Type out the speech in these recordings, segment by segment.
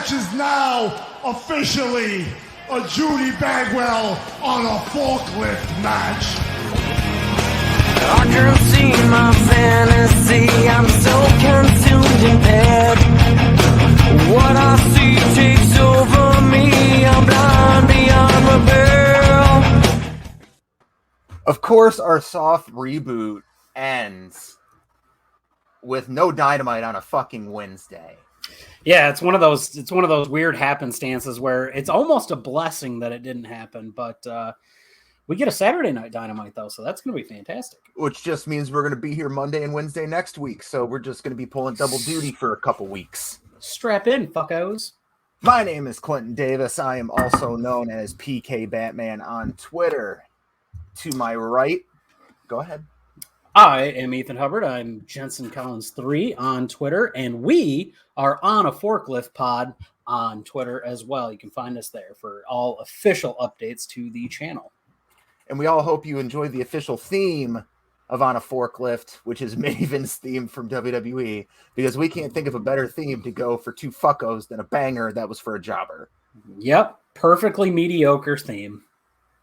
match is now officially a Judy Bagwell on a forklift match. I can see my fantasy, I'm so consumed in bed. What I see takes over me, I'm blind beyond repair. Of course, our soft reboot ends with no Dynamite on a fucking Wednesday. Yeah, it's one of those weird happenstances where it's almost a blessing that it didn't happen, but we get a Saturday Night Dynamite though, so that's going to be fantastic. Which just means we're going to be here Monday and Wednesday next week, so we're just going to be pulling double duty for a couple weeks. Strap in, fuckos. My name is Clinton Davis. I am also known as PK Batman on Twitter. To my right, go ahead. I am Ethan Hubbard. I'm Jensen Collins 3 on Twitter, and we are on a Forklift Pod on Twitter as well. You can find us there for all official updates to the channel. And we all hope you enjoyed the official theme of On a Forklift, which is Maven's theme from WWE, because we can't think of a better theme to go for two fuckos than a banger that was for a jobber. Yep, perfectly mediocre theme.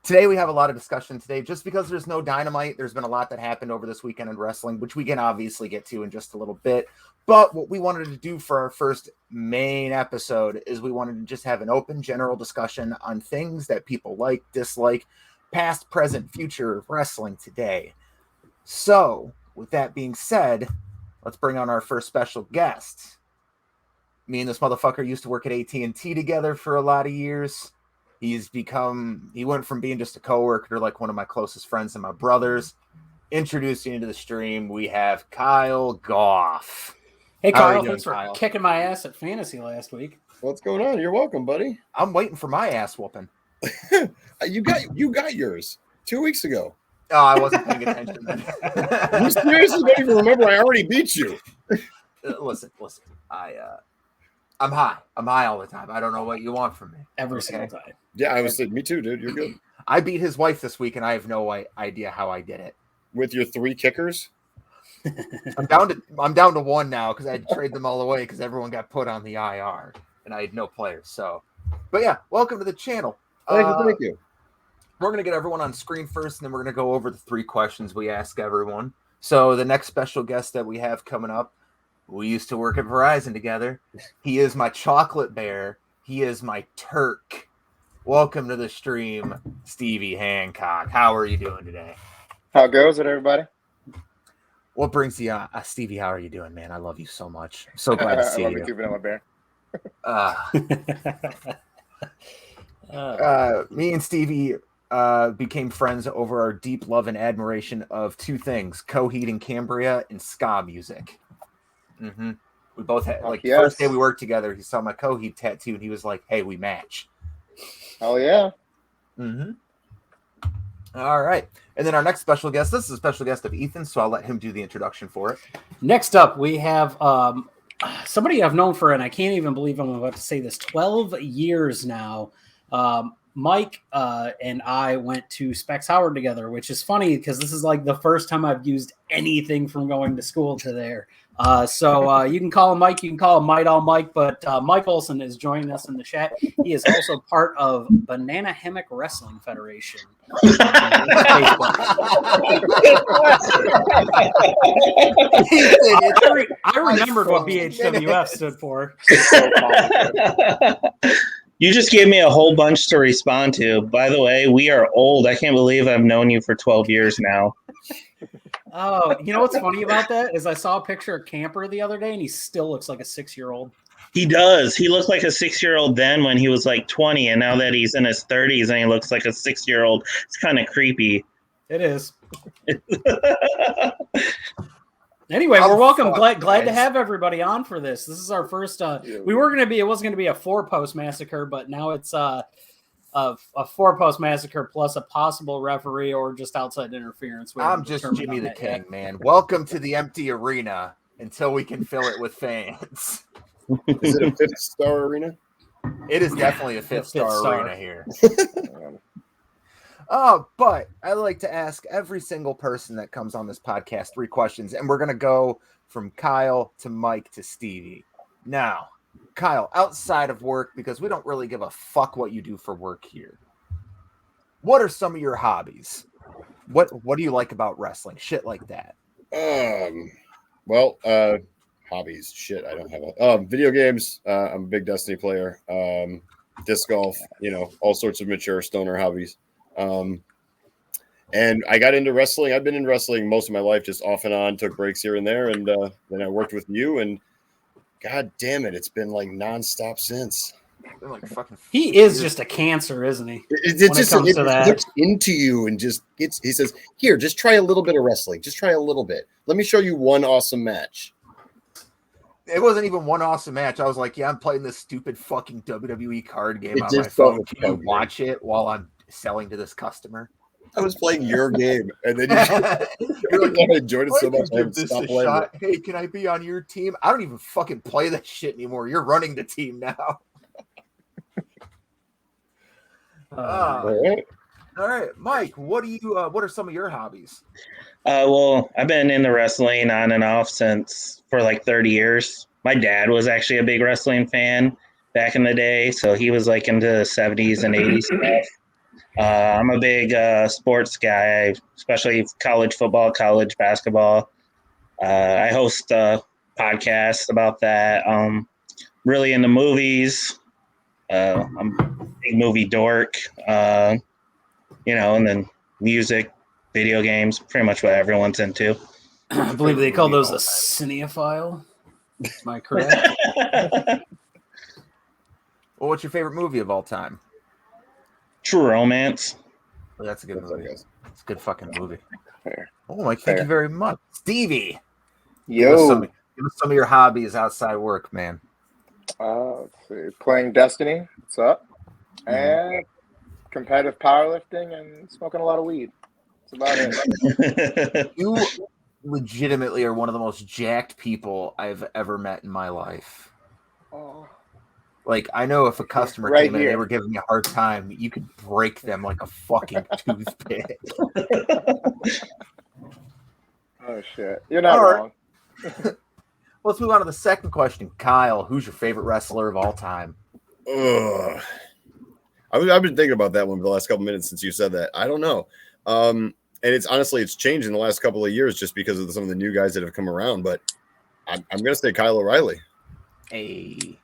Today we have a lot of discussion today. Just because there's no Dynamite, there's been a lot that happened over this weekend in wrestling, which we can obviously get to in just a little bit. But what we wanted to do for our first main episode is we wanted to just have an open general discussion on things that people like, dislike, past, present, future of wrestling today. So with that being said, let's bring on our first special guest. Me and this motherfucker used to work at AT&T together for a lot of years. He went from being just a coworker to like one of my closest friends and my brothers. Introducing into the stream, we have Kyle Goff. Hey, Kyle, thanks for kicking my ass at Fantasy last week. What's going on? You're welcome, buddy. I'm waiting for my ass whooping. You got yours 2 weeks ago. Oh, I wasn't paying attention then. You seriously don't even remember I already beat you. Listen. I'm high. I'm high all the time. I don't know what you want from me. Every single time. Yeah, I was saying, me too, dude. You're good. I beat his wife this week, and I have no idea how I did it. With your 3 kickers? I'm down to one now because I had to trade them all away because everyone got put on the IR, and I had no players. So, but yeah, welcome to the channel. Thank you. We're gonna get everyone on screen first, and then we're gonna go over the 3 questions we ask everyone. So the next special guest that we have coming up, we used to work at Verizon together. He is my chocolate bear. He is my Turk. Welcome to the stream, Stevie Hancock. How are you doing today? How goes it, everybody? What brings you on? Stevie, how are you doing, man? I love you so much. I'm so glad to see I love you. you too, Vanilla Bear. Me and Stevie became friends over our deep love and admiration of 2 things: Coheed and Cambria and ska music. Mm-hmm. We both had, the first day we worked together, he saw my Coheed tattoo and he was like, hey, we match. Oh, yeah. Mm-hmm. All right. And then our next special guest, this is a special guest of Ethan, so I'll let him do the introduction for it. Next up, we have somebody I've known for, and I can't even believe I'm about to say this, 12 years now. Mike and I went to Specs Howard together, which is funny because this is like the first time I've used anything from going to school to there. So you can call him Mike, you can call him Might All Mike, but Mike Olson is joining us in the chat. He is also part of Banana Hammock Wrestling Federation. I remembered what BHWF stood for. You just gave me a whole bunch to respond to. By the way, we are old. I can't believe I've known you for 12 years now. Oh, you know what's funny about that is I saw a picture of Camper the other day, and he still looks like a 6-year-old. He does. He looked like a 6-year-old then when he was like 20, and now that he's in his 30s and he looks like a 6-year-old, it's kind of creepy. It is. Anyway, we're welcome. Glad to have everybody on for this. This is our first. It wasn't going to be a 4-post massacre, but now it's a 4-post massacre plus a possible referee or just outside interference. I'm just Jimmy the King, man. Welcome to the empty arena until we can fill it with fans. Is it a 5-star arena? It is definitely a 5-star arena here. But I like to ask every single person that comes on this podcast 3 questions, and we're going to go from Kyle to Mike to Stevie. Now, Kyle, outside of work, because we don't really give a fuck what you do for work here. What are some of your hobbies? What do you like about wrestling? Shit like that. Well, hobbies. Shit, I don't have a video games. I'm a big Destiny player. Disc golf, all sorts of mature stoner hobbies. And I got into wrestling. I've been in wrestling most of my life, just off and on, took breaks here and there. And then I worked with you, and God damn it, it's been like nonstop since. Like fucking He is just a cancer, isn't he? It looks into you and just gets. He says, "Here, just try a little bit of wrestling. Just try a little bit. Let me show you one awesome match." It wasn't even one awesome match. I was like, yeah, I'm playing this stupid fucking WWE card game It on just my phone. felt Can you so watch it while I'm selling to this customer? I was playing your game, and then You're like, I enjoyed it so much. I give had to this stop a playing shot. it. Hey, can I be on your team? I don't even fucking play that shit anymore. You're running the team now. All right, Mike. What are some of your hobbies? Well, I've been in the wrestling on and off for like 30 years. My dad was actually a big wrestling fan back in the day, so he was like into the 70s and 80s stuff. I'm a big sports guy, especially college football, college basketball. I host podcasts about that. Really into movies. I'm a big movie dork, and then music, video games, pretty much what everyone's into. I believe they call those a cinephile. Am I correct? Well, what's your favorite movie of all time? True Romance. Well, that's a good movie. It's It's a good fucking movie. Fair. Oh, Mike, thank you very much. Stevie, Yo. give us some of your hobbies outside work, man. Let's see. Playing Destiny. What's up? And competitive powerlifting and smoking a lot of weed. That's about it. You legitimately are one of the most jacked people I've ever met in my life. Oh. Like, I know if a customer Right came in and they here. were giving me a hard time, you could break them like a fucking toothpick. Oh, shit. You're not All right. wrong. Let's move on to the second question. Kyle, who's your favorite wrestler of all time? Ugh. I've been thinking about that one for the last couple minutes since you said that. I don't know. And it's changed in the last couple of years just because of some of the new guys that have come around. But I'm going to say Kyle O'Reilly. He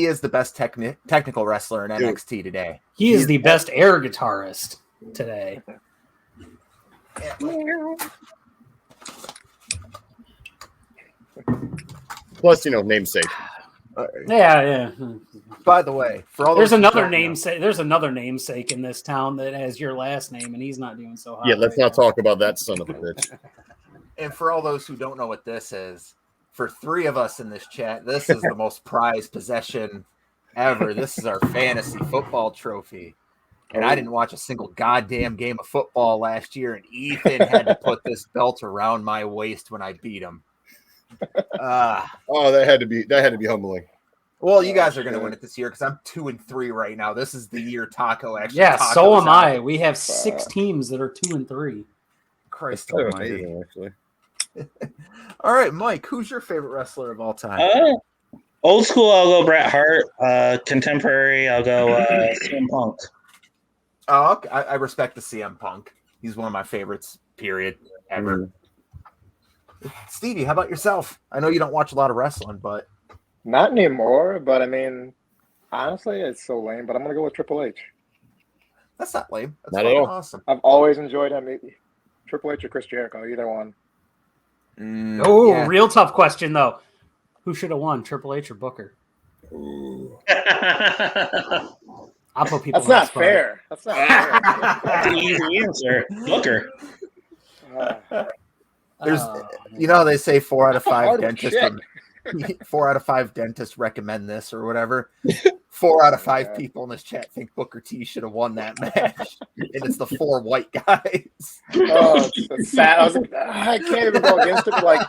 is the best technical wrestler in NXT today. He is the best air guitarist today. Plus, namesake. Yeah. By the way, for all There's those who another don't know- namesake. There's another namesake in this town that has your last name, and he's not doing so hot. Yeah, let's not talk about that son of a bitch. And for all those who don't know what this is, for three of us in this chat, this is the most prized possession ever. This is our fantasy football trophy. And I didn't watch a single goddamn game of football last year, and Ethan had to put this belt around my waist when I beat him. Oh, that had to be humbling. Well, you guys are going to win it this year because I'm 2-3 right now. This is the year Taco actually. Yeah, Taco's so am out. I. We have 6 teams that are 2-3. Christ That's almighty. amazing, actually. All right, Mike, who's your favorite wrestler of all time? Old school, I'll go Bret Hart. Contemporary, I'll go CM Punk. Oh, okay. I respect the CM Punk. He's one of my favorites, period, ever. Stevie, how about yourself? I know you don't watch a lot of wrestling, but... Not anymore, but I mean, honestly, it's so lame, but I'm going to go with Triple H. That's not lame. That's Not at all. awesome. I've always enjoyed him. Triple H or Chris Jericho, either one. Oh, real tough question, though. Who should have won, Triple H or Booker? Ooh. I'll put people That's not fair. That's not fair. That's an easy answer. Booker. There's, they say 4 out of 5 Hard dentists. shit. 4 out of 5 dentists recommend this or whatever. 4 out of 5 people in this chat think Booker T should have won that match, and it's the 4 white guys. Oh, it's sad. I was like, I can't even go against it. But like,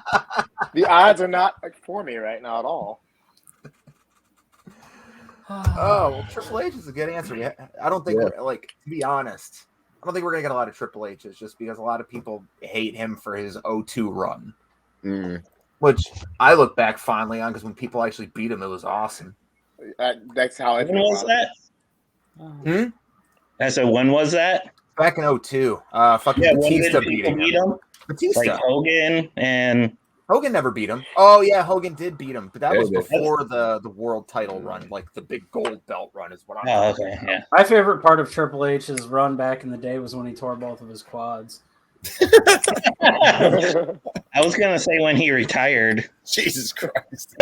the odds are not for me right now at all. Oh, well, Triple H is a good answer. I don't think, to be honest, I don't think we're going to get a lot of Triple H's just because a lot of people hate him for his 0-2 run. which I look back fondly on because when people actually beat him, it was awesome. That's how I When feel was about that? I said, when was that? Back in 2002. Fucking Yeah, when Batista did people beating beat him. him? Batista. Like Hogan and Hogan never beat him. Oh yeah, Hogan did beat him, but that Yeah, was he did. before the world title run, like the big gold belt run is what I'm oh, talking okay, about. yeah. My favorite part of Triple H's run back in the day was when he tore both of his quads. I was gonna say when he retired. Jesus Christ.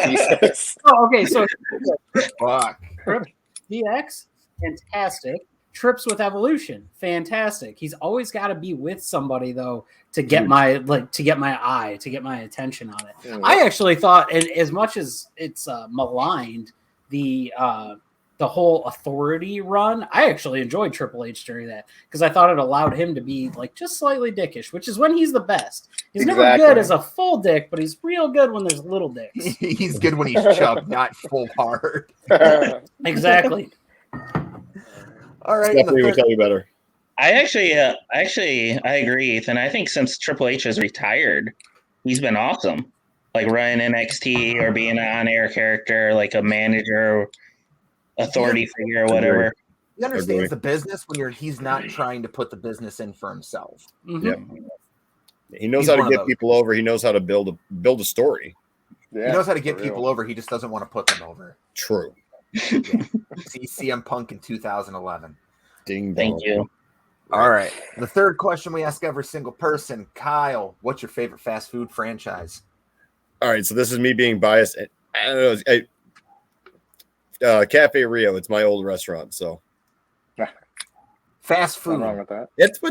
Jesus. Oh, okay, so Fuck. DX, fantastic. Trips with Evolution, fantastic. He's always got to be with somebody though to get my attention on it. I actually thought, and as much as it's maligned, the whole authority run, I actually enjoyed Triple H during that because I thought it allowed him to be like just slightly dickish, which is when he's the best. He's never good as a full dick, but he's real good when there's little dicks. He's good when he's chubbed, not full hard. Exactly. All right. Definitely would tell you better. I actually agree, Ethan. I think since Triple H has retired, he's been awesome. Like running NXT or being an on-air character, like a manager, authority figure, or whatever. He understands the business when he's not trying to put the business in for himself. Mm-hmm. Yeah. He knows how to get people over. He knows how to build a story. Yeah, he knows how to get people over. He just doesn't want to put them over. True. Yeah. See CM Punk in 2011. Ding dong. Thank you. All right. The third question we ask every single person, Kyle, what's your favorite fast food franchise? All right, so this is me being biased. I don't know. Cafe Rio. It's my old restaurant. So fast food. Nothing wrong with that. it's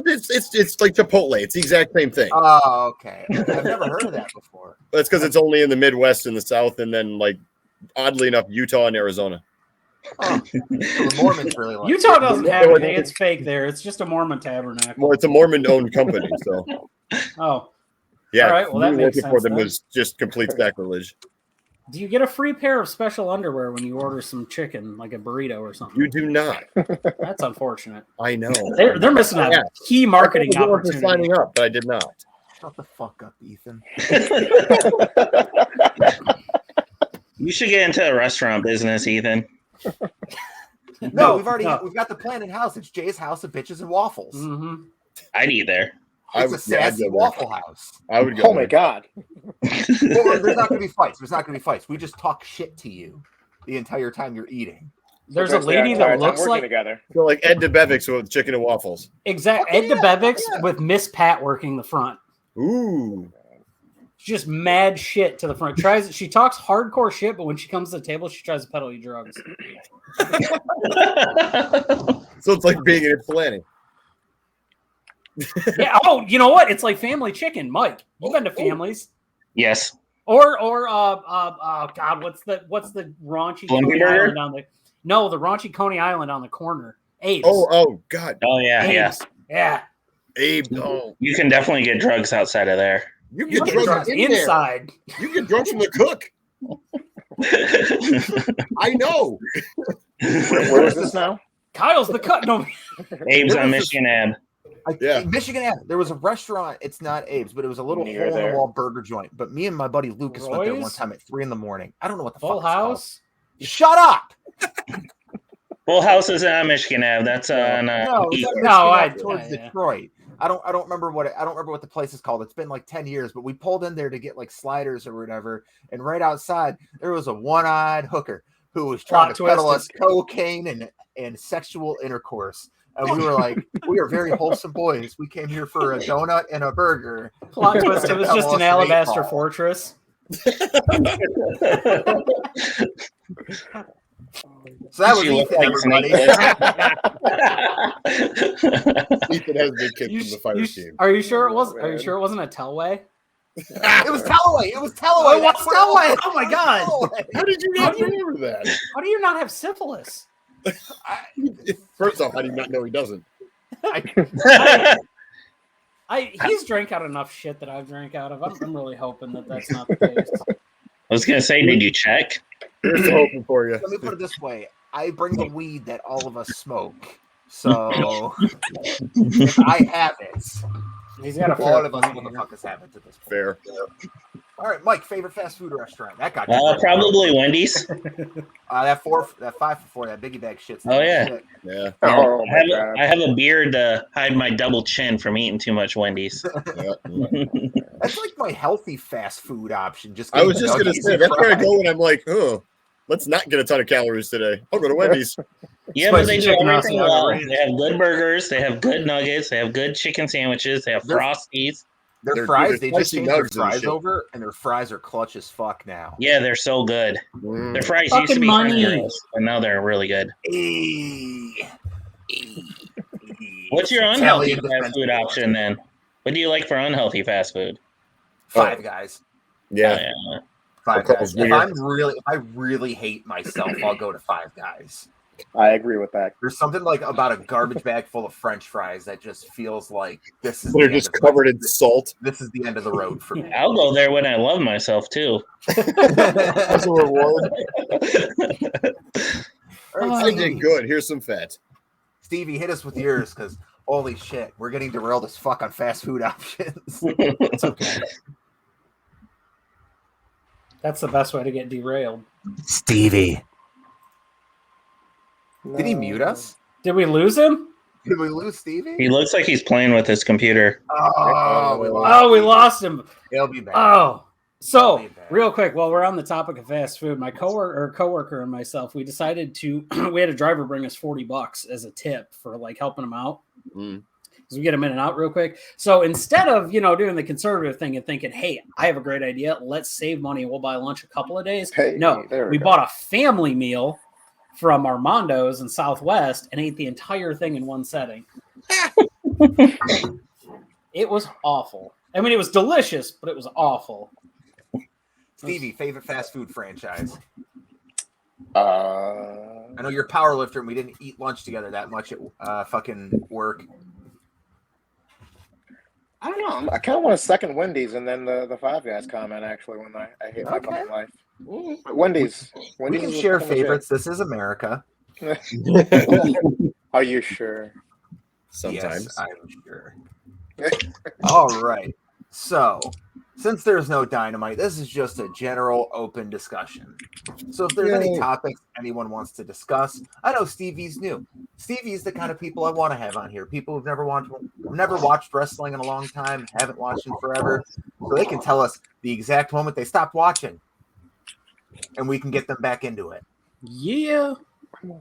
like Chipotle. It's the exact same thing. Oh, okay. I've never heard of that before. That's because it's only in the Midwest and the South, and then like oddly enough, Utah and Arizona. Oh, so the Mormons really like Utah doesn't have anything. It's fake there. It's just a Mormon tabernacle. Well, it's a Mormon-owned company, so Oh, yeah. All right, well, that me makes working for sense them then. was just complete sacrilege. do you get a free pair of special underwear when you order some chicken, like a burrito or something? You do not. That's unfortunate. I know. They're missing a Yeah. key marketing I was opportunity. signing up, but I did not. Shut the fuck up, Ethan. You should get into the restaurant business, Ethan. No, we've got the plan in house. It's Jay's House of Bitches and Waffles. Mm-hmm. I'd eat there. It's a sassy Waffle House. I would go. Oh my God. Well, there's not going to be fights. We just talk shit to you the entire time you're eating. There's a lady that looks like together. So like Ed DeBevick's with chicken and waffles. Ed DeBevick's with Miss Pat working the front. Ooh. Just mad shit to the front. She talks hardcore shit, but when she comes to the table, she tries to peddle you drugs. So it's like being in Ypsilanti. Yeah. Oh, you know what? It's like Family Chicken, Mike. You've been to Families, Yes. or God, what's the raunchy Coney Island on the? No, the raunchy Coney Island on the corner. Abe's. Oh God. Oh yeah, Abe's. Yeah. Abe. Oh. You can definitely get drugs outside of there. You You get get drunk drugs in there. inside. You get drunk from the cook. I know. Where is this now? Kyle's the cut. No. Abe's on Michigan Ave. Yeah. Michigan Ave. There was a restaurant. It's not Abe's, but it was a little Near there. hole-in-the-wall burger joint. But me and my buddy Lucas went there one Roy's? time at 3 a.m. I don't know what the Full fuck it's called. House. Shut up. Full House is on Michigan Ave. That's on. No, it's East- on Michigan No, Ave towards yeah. Detroit. I don't remember what the place is called. It's been like 10 years, but we pulled in there to get like sliders or whatever. And right outside there was a one-eyed hooker who was trying to peddle us cocaine and sexual intercourse. And we were like, we are very wholesome boys. We came here for a donut and a burger. Plot twist. It was just an alabaster fortress. So that was She looked Ethan, like everybody. Ethan has been kicked from the fire team. Are you sure it was? Are you sure it wasn't a Telway? It was Tellaway. Oh, it was Telway. Oh my God! How did you not remember that? How do you not have syphilis? First off, I did not know he doesn't. He's drank out enough shit that I've drank out of. I'm really hoping that that's not the case. I was gonna say, did you check? Here's the hoping for you. Let me put it this way. I bring the weed that all of us smoke. So if I have it, He's got a all fair of us point here. motherfuckers have it at this point. Fair. All right, Mike, favorite fast food restaurant? That got you. Probably Wendy's. That 5 for 4, that biggie bag shit's Oh, yeah. shit. Yeah. Oh my god. I have a beard to hide my double chin from eating too much Wendy's. Yeah. That's like my healthy fast food option. Just I was just gonna nuggets say and that's where I fries. go when I'm like, oh, let's not get a ton of calories today. I'll go to Wendy's. Yeah, but Spicy they do chicken everything also. well. They have good burgers. They have good nuggets. They have good chicken sandwiches. They have They're- Frosties. Their They're fries, doing they just spicy changed their nugs and fries shit. over, and their fries are clutch as fuck now. Yeah, they're so good. Mm. Their fries used Fucking to be money. $10, but now they're really good. What's your unhealthy Italian fast defense food force. option then? What do you like for unhealthy fast food? Five Guys. Yeah. Yeah. Five couple's Guys. weird. If I really hate myself, I'll go to Five Guys. I agree with that. There's something like about a garbage bag full of French fries that just feels like this is They're the just end of my- covered in salt This is the end of the road for me. I'll go there when I love myself too. as a reward. All right, I did good. Here's some fat. Stevie, hit us with yours because holy shit, we're getting derailed as fuck on fast food options. It's okay. That's the best way to get derailed. Stevie, did he mute us? Did we lose him? Did we lose Stevie? He looks like he's playing with his computer. Oh, we lost. Oh, we lost him. He'll be back. Oh, so He'll be back. real quick, while we're on the topic of fast food, my coworker and myself, we decided to. We had a driver bring us $40 as a tip for like helping him out. Mm. Because we get them in and out real quick. So instead of doing the conservative thing and thinking, hey, I have a great idea, let's save money and we'll buy lunch a couple of days. Hey, No, there we we go. bought a family meal from Armando's in Southwest and ate the entire thing in one setting. It was awful. I mean, it was delicious, but it was awful. Stevie, favorite fast food franchise? Uh, I know you're a power lifter and we didn't eat lunch together that much at fucking work. I don't know. I kind of want a second Wendy's and then the Five Guys comment actually when I hate my Okay. fucking life. But Wendy's. We can is share fucking favorites. This is America. legit. Are you sure? Sometimes. Yes, I'm sure. All right. So, since there's no dynamite, this is just a general open discussion. So, if there's any Yay. topics anyone wants to discuss, I know Stevie's new. Stevie's the kind of people I want to have on here. People who've never watched wrestling in a long time, haven't watched in forever, so they can tell us the exact moment they stopped watching, and we can get them back into it. Yeah.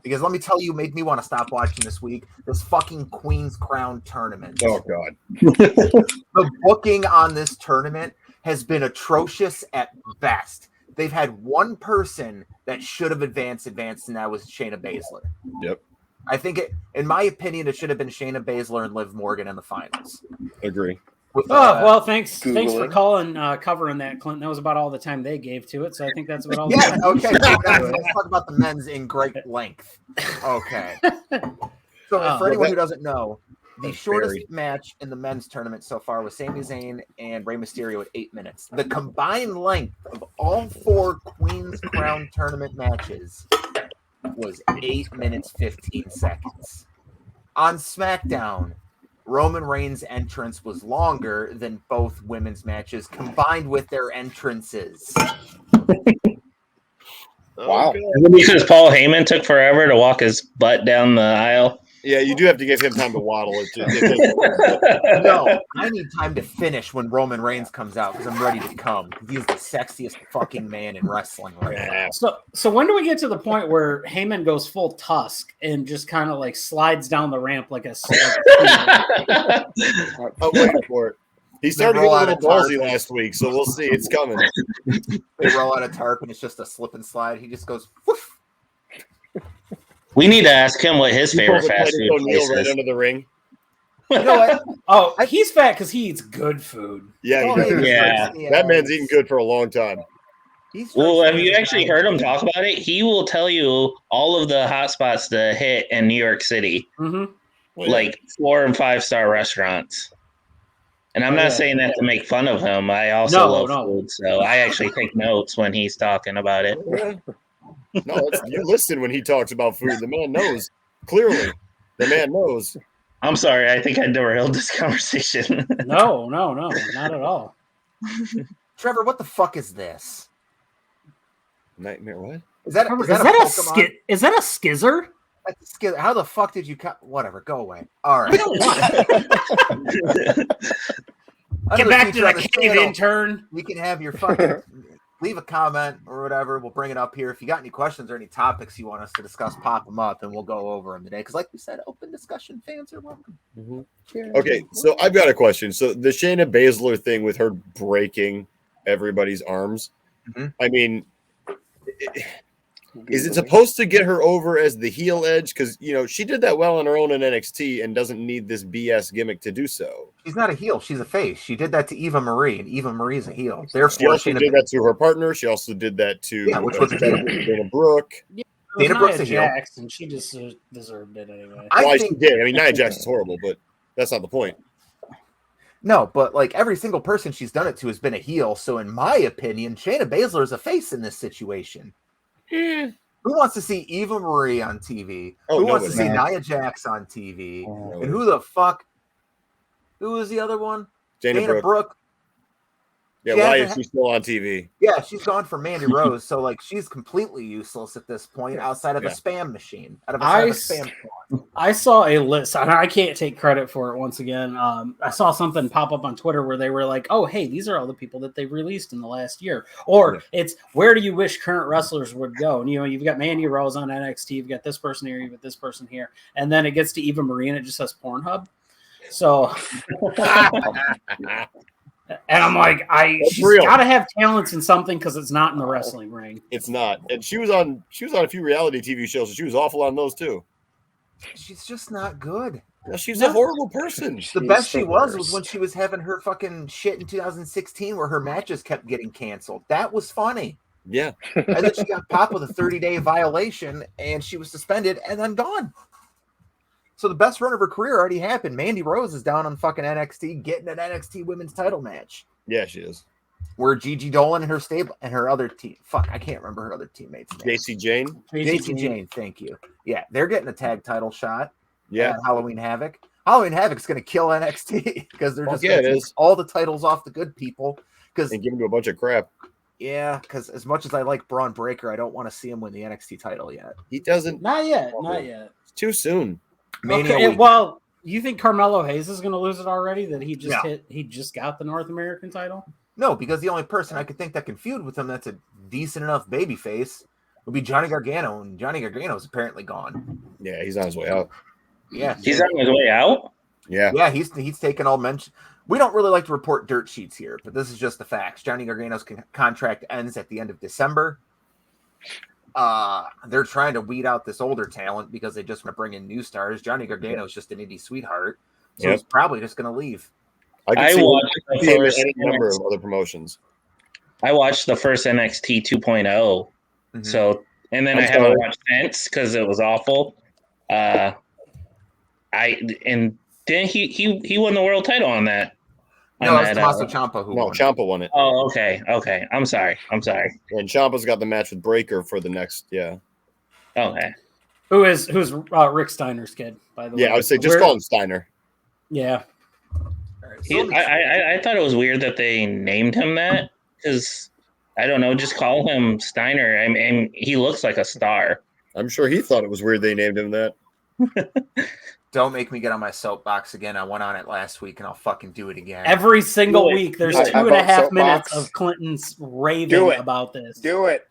Because let me tell you, made me want to stop watching this week. This fucking Queen's Crown tournament. Oh God. The booking on this tournament has been atrocious at best. They've had one person that should have advanced, and that was Shayna Baszler. Yep. I think in my opinion, it should have been Shayna Baszler and Liv Morgan in the finals. Agree. With, Oh, well, thanks for Googling. covering that, Clint. That was about all the time they gave to it, so I think that's about all. yeah, okay. Let's talk about the men's in great length. Okay. So Oh, for anyone that- who doesn't know, the That's shortest buried. match in the men's tournament so far was Sami Zayn and Rey Mysterio at 8 minutes. The combined length of all 4 Queen's Crown tournament matches was 8 minutes 15 seconds. On SmackDown, Roman Reigns' entrance was longer than both women's matches combined with their entrances. Wow. Okay. Because Paul Heyman took forever to walk his butt down the aisle. Yeah, you do have to give him time to waddle. No, I need time to finish when Roman Reigns comes out because I'm ready to come. He's the sexiest fucking man in wrestling right now. So when do we get to the point where Heyman goes full Tusk and just kind of like slides down the ramp like a? Oh, wait for it. He started roll getting a out little a ballsy tarp. last week, so we'll see. It's coming. They roll out a tarp and it's just a slip and slide. He just goes, whoosh. We need to ask him what his He favorite pulled the fast Titus food O'Neil place right is. under the ring. You know what? Oh, he's fat because he eats good food. Yeah, Paul he Heyman does. Yeah. strikes me That man's as- eating good for a long time. he strikes Well, have me you as a actually guy- heard him talk about it? He will tell you all of the hot spots to hit in New York City, Mm-hmm. like 4 and 5 star restaurants. And I'm Oh, not yeah. saying that to make fun of him. I also No, love no. food, so I actually take notes when he's talking about it. No, you listen when he talks about food. The man knows. Clearly, the man knows. I'm sorry, I think I derailed this conversation. No, not at all. Trevor, what the fuck is this? Nightmare what? Is that a Pokemon? Is that a skizzer? How the fuck did you cut? Whatever, go away. All right. Get back to the cave, intern. You can have your fucking leave a comment or whatever. We'll bring it up here. If you got any questions or any topics you want us to discuss, pop them up and we'll go over them today. Because, like we said, open discussion fans are welcome. Okay, so I've got a question. So the Shayna Baszler thing with her breaking everybody's arms. I mean, is it supposed to get her over as the heel edge? Because, you know, she did that well on her own in NXT and doesn't need this BS gimmick to do so. She's not a heel. She's a face. She did that to Eva Marie, and Eva Marie's a heel. Therefore, she also did that to her partner. She also did that to which was Dana Brooke. Yeah, Dana Brooke's a heel. Jax, and she just deserved it anyway. She did. I mean, Nia Jax is horrible, but that's not the point. No, but like every single person she's done it to has been a heel. So, in my opinion, Shayna Baszler is a face in this situation. Who wants to see Eva Marie on TV? Who wants to see Nia Jax on TV? And who the fuck? Who was the other one? Dana Brooke. Yeah, why is she still on TV? Yeah, she's gone for Mandy Rose, so like she's completely useless at this point outside of a spam machine. I saw a list, and I can't take credit for it once again. I saw something pop up on Twitter where they were like, oh, hey, these are all the people that they've released in the last year. Or it's where do you wish current wrestlers would go? And, you know, you've got Mandy Rose on NXT, you've got this person here, you've got this person here. And then it gets to Eva Marie and it just says Pornhub. So... And I'm like, she's got to have talents in something because it's not in the wrestling ring. It's not. And she was on a few reality TV shows, and she was awful on those too. She's just not good. No, she's a horrible person. The best she was when she was having her fucking shit in 2016 where her matches kept getting canceled. That was funny. Yeah. And then she got popped with a 30-day violation, and she was suspended and then gone. So the best run of her career already happened. Mandy Rose is down on fucking NXT getting an NXT women's title match. Yeah, she is. Where Gigi Dolan and her stable and her other team. Fuck, I can't remember her other teammates' names. JC Jane? JC Jane, thank you. Yeah, they're getting a tag title shot. Yeah. Halloween Havoc. Halloween Havoc's going to kill NXT because they're just going to take all the titles off the good people. And give them to a bunch of crap. Yeah, because as much as I like Braun Breaker, I don't want to see him win the NXT title yet. He doesn't. Not yet. It's too soon. Okay, well, you think Carmelo Hayes is going to lose it already? That he just got the North American title? No, because the only person I could think that can feud with him that's a decent enough babyface would be Johnny Gargano, and Johnny Gargano is apparently gone. Yeah, he's on his way out. Yeah, he's on his way out. Yeah, he's taken all mention. We don't really like to report dirt sheets here, but this is just the facts. Johnny Gargano's contract ends at the end of December. They're trying to weed out this older talent because they just want to bring in new stars. Johnny Gargano is just an indie sweetheart, so he's probably just going to leave. I watched any number of other promotions. I watched the first NXT 2.0, so and then I haven't watched since because it was awful. Then he won the world title on that. No, it's Tommaso Ciampa who won. Ciampa won it. Oh, okay. I'm sorry. And Ciampa's got the match with Breaker for the next, Okay. Who's Rick Steiner's kid, by the way. Yeah, I would say just call him Steiner. Yeah. I thought it was weird that they named him that because, I don't know, just call him Steiner. I mean, he looks like a star. I'm sure he thought it was weird they named him that. Don't make me get on my soapbox again. I went on it last week, and I'll fucking do it again. Every single week, there's 2.5 minutes of Clinton's raving about this. Do it.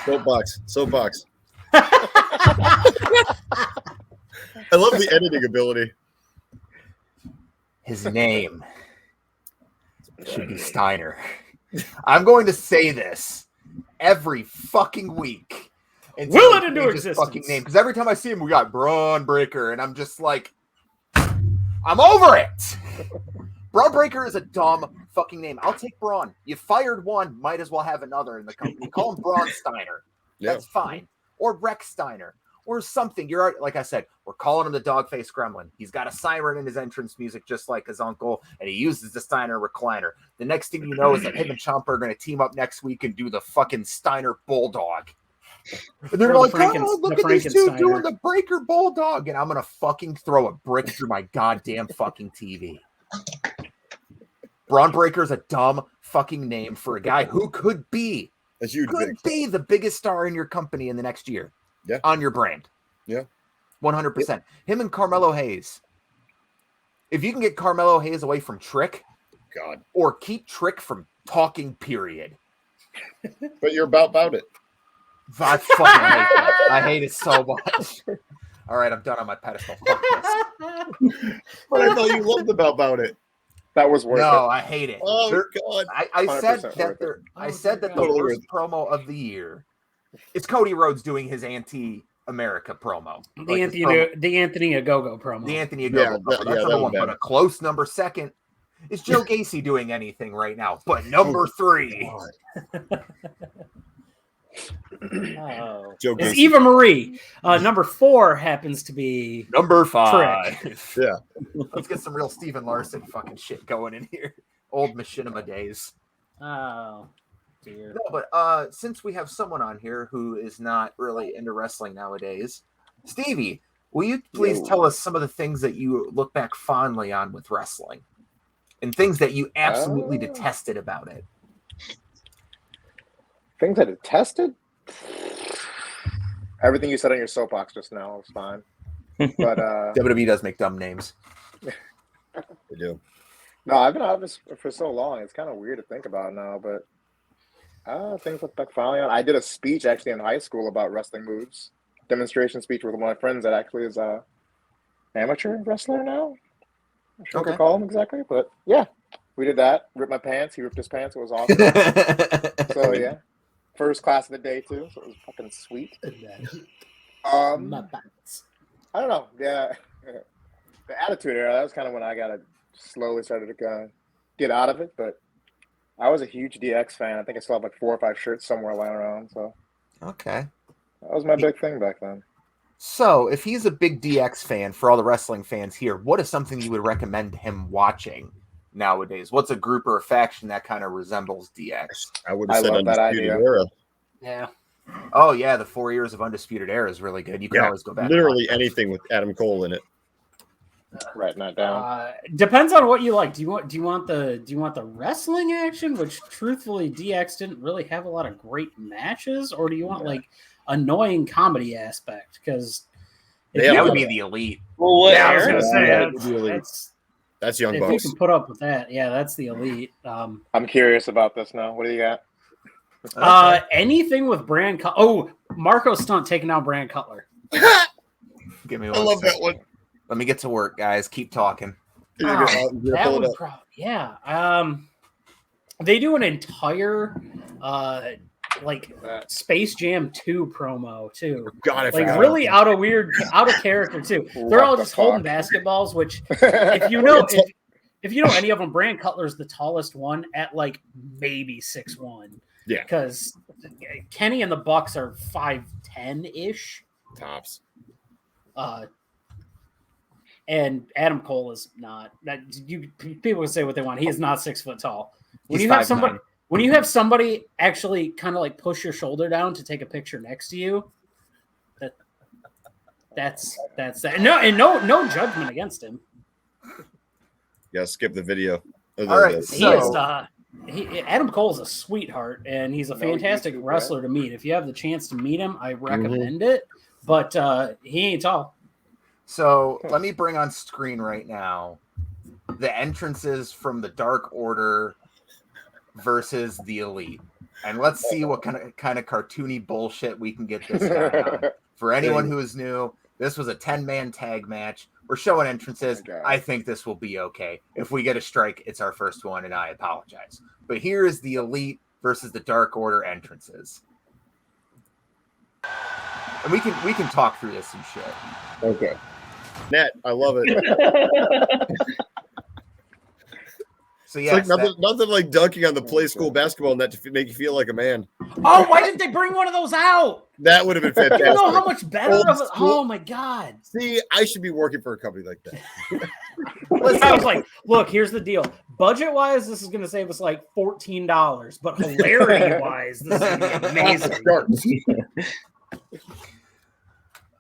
Soapbox. I love the editing ability. His name should be Steiner. I'm going to say this every fucking week. Will it into existence? Fucking name, because every time I see him, we got Braun Breaker, and I'm just like, I'm over it. Braun Breaker is a dumb fucking name. I'll take Braun. You fired one, might as well have another in the company. Call him Braun Steiner. That's fine. Or Rex Steiner. Or something. You're already, like I said, we're calling him the dog-faced gremlin. He's got a siren in his entrance music, just like his uncle, and he uses the Steiner recliner. The next thing you know is that him and Ciampa are going to team up next week and do the fucking Steiner Bulldog. And they're like, oh, look at these two doing the Breaker Bulldog. And I'm going to fucking throw a brick through my goddamn fucking TV. Braun Breaker's a dumb fucking name for a guy who could be the biggest star in your company in the next year. Yeah. On your brand. Yeah. 100%. Him and Carmelo Hayes. If you can get Carmelo Hayes away from Trick, God, or keep Trick from talking, period. But you're about it. I fucking hate that. I hate it so much. All right, I'm done on my pedestal. Fuck this. But I thought you loved about it. That was worth it. No, I hate it. Oh God! I said 100% that worth there. it. I said that the Totally worst promo of the year is Cody Rhodes doing his anti-America promo. The Anthony Ogogo promo. The Anthony Ogogo promo. That's number one. But a close number second is Joe Gacy doing anything right now. But number 3. Oh. Joe It's Gacy. Eva Marie. Number 4 happens to be number 5. Trick. Yeah. Let's get some real Steven Larson fucking shit going in here. Old machinima days. Oh dear. No, but since we have someone on here who is not really into wrestling nowadays, Stevie, will you please tell us some of the things that you look back fondly on with wrestling and things that you absolutely detested about it? Things I detested? Everything you said on your soapbox just now was fine. But WWE does make dumb names. They do. no, I've been out of this for so long. It's kind of weird to think about now, but things look back finally on. I did a speech actually in high school about wrestling moves. Demonstration speech with one of my friends that actually is a amateur wrestler now. I'm sure what to call him exactly, but yeah, we did that. Ripped my pants. He ripped his pants. It was awesome. So yeah. First class of the day too, so it was fucking sweet. I don't know. Yeah, the Attitude Era. That was kind of when I slowly started to get out of it. But I was a huge DX fan. I think I still have like 4 or 5 shirts somewhere lying around. So okay, that was my big thing back then. So if he's a big DX fan, for all the wrestling fans here, what is something you would recommend him watching nowadays? What's a group or a faction that kind of resembles DX? I would have said love that Undisputed idea. Era. Yeah. Oh yeah, the 4 years of Undisputed Era is really good. You can always go back. Literally anything with Adam Cole in it. Writing that down. Depends on what you like. Do you want the wrestling action, which truthfully DX didn't really have a lot of great matches, or do you want like annoying comedy aspect? Because that would be the Elite. Well, what I was era? gonna say That's Young if Bucks. you can put up with that, yeah, that's the Elite. I'm curious about this now. What do you got? Anything with Brand Cutler. Oh, Marco Stunt taking out Brand Cutler. Give me I love that one. Let me get to work, guys. Keep talking. That would they do an entire Space Jam 2 promo too. God, like really out of character too. They're all just holding basketballs, which if you know any of them, Brand Cutler's the tallest one at like maybe 6'1". Yeah. Because Kenny and the Bucks are 5'10" tops. And Adam Cole is not. People can say what they want. He is not 6 foot tall. When He's you have 5'9". when you have somebody actually kind of like push your shoulder down to take a picture next to you, that's that. No judgment against him. Yeah, skip the video. All right, Adam Cole is a sweetheart, and he's a fantastic wrestler to meet. If you have the chance to meet him, I recommend it. But he ain't tall. So let me bring on screen right now the entrances from the Dark Order versus the Elite, and let's see what kind of cartoony bullshit we can get this guy on. For anyone who is new, this was a 10-man tag match. We're showing entrances. I think this will be okay. If we get a strike, it's our first one, and I apologize. But here is the Elite versus the Dark Order entrances, and we can talk through this and shit. Okay. Nat, I love it. So yeah, it's like nothing like dunking on the play school basketball net to make you feel like a man. Oh, why didn't they bring one of those out? That would have been fantastic. You know how much better of it? Oh my god! See, I should be working for a company like that. I was like, look, here's the deal. Budget-wise, this is going to save us like $14, but hilarity-wise, this is going to be amazing.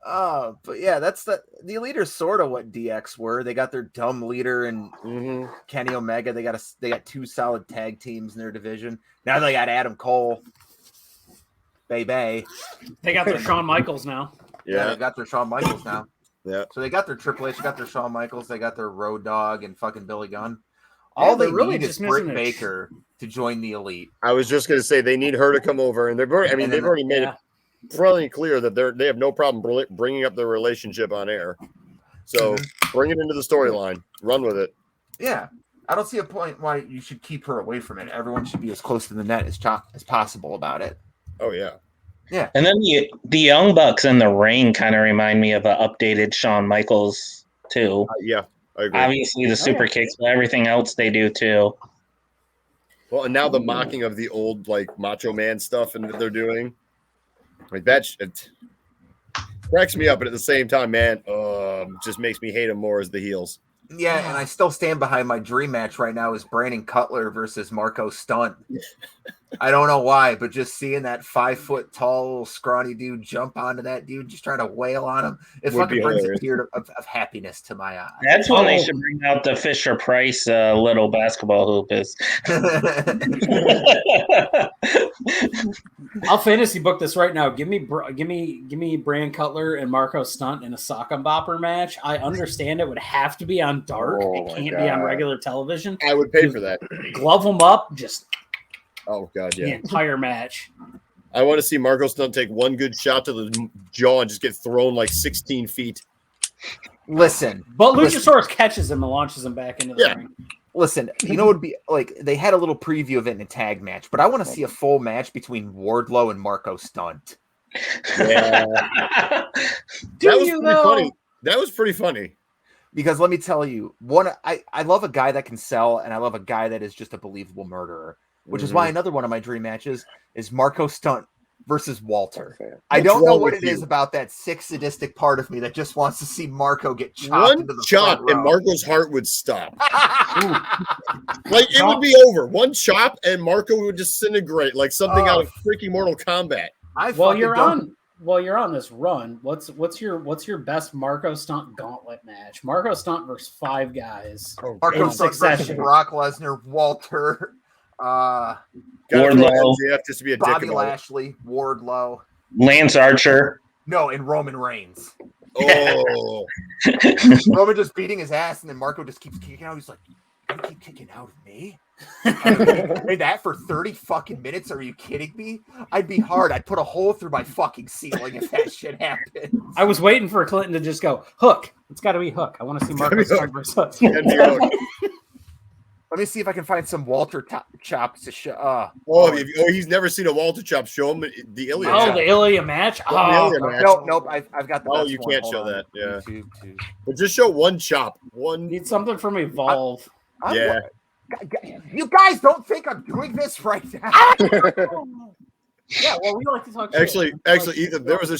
But yeah, that's the Elite are sort of what DX were. They got their dumb leader and Kenny Omega. They got 2 solid tag teams in their division. Now they got Adam Cole, Bay. They got their Shawn Michaels now. Yeah, they got their Shawn Michaels now. Yeah. So they got their Triple H, got their Shawn Michaels, they got their Road Dogg and fucking Billy Gunn. All they really need is Britt Baker to join the Elite. I was just going to say they need her to come over, and they've already made it fairly clear that they have no problem bringing up their relationship on air. So bring it into the storyline, run with it. Yeah, I don't see a point why you should keep her away from it. Everyone should be as close to the net as possible about it. Oh yeah. Yeah. And then the Young Bucks in the ring kind of remind me of an updated Shawn Michaels too. Yeah, I agree. Obviously the super kicks, but everything else they do too. Well, and now the mocking of the old like Macho Man stuff and that they're doing, like that it cracks me up, but at the same time, man, just makes me hate them more as the heels. Yeah, and I still stand behind my dream match right now is Brandon Cutler versus Marco Stunt. I don't know why, but just seeing that 5 foot tall, little scrawny dude jump onto that dude, just trying to wail on him, it fucking brings a tear of happiness to my eye. That's when they should bring out the Fisher Price little basketball hoop is. I'll fantasy book this right now. Give me Brand Cutler and Marco Stunt in a sock and bopper match. I understand it would have to be on dark. It can't be on regular television. I would pay for that. Glove them up, just the entire match. I want to see Marco Stunt take one good shot to the jaw and just get thrown like 16 feet. Listen, but Luchasaurus catches him and launches him back into the ring. Listen, you know what would be like? They had a little preview of it in a tag match, but I want to see a full match between Wardlow and Marco Stunt. Yeah, funny. That was pretty funny. Because let me tell you, I love a guy that can sell, and I love a guy that is just a believable murderer. Which is why another one of my dream matches is Marco Stunt versus Walter. I don't know what it is about that sick, sadistic part of me that just wants to see Marco get chopped into the chop front row. and Marco's heart would stop. Like it would be over. One chop and Marco would disintegrate like something out of freaking Mortal Kombat. While you're on this run, what's your best Marco Stunt gauntlet match? Marco Stunt versus 5 guys. Marco Stunt versus Brock Lesnar, Walter. Wardlow, just to be a Bobby Lashley, Wardlow, Lance Archer. No, and Roman Reigns. Oh, Roman just beating his ass, and then Marco just keeps kicking out. He's like, "You keep kicking out of me." And that for 30 fucking minutes? Are you kidding me? I'd be hard. I'd put a hole through my fucking ceiling if that shit happened. I was waiting for Clinton to just go Hook. It's got to be Hook. I want to see Marco Stunt versus. Let me see if I can find some Walter chops to show. He's never seen a Walter chop. Show him the Ilya. The Ilya match. Nope. I've got the. Oh, you can't show that. Yeah, but just show one chop. Need something from Evolve. You guys don't think I'm doing this right now? Yeah, well, we like to talk. Actually, Ethan, there was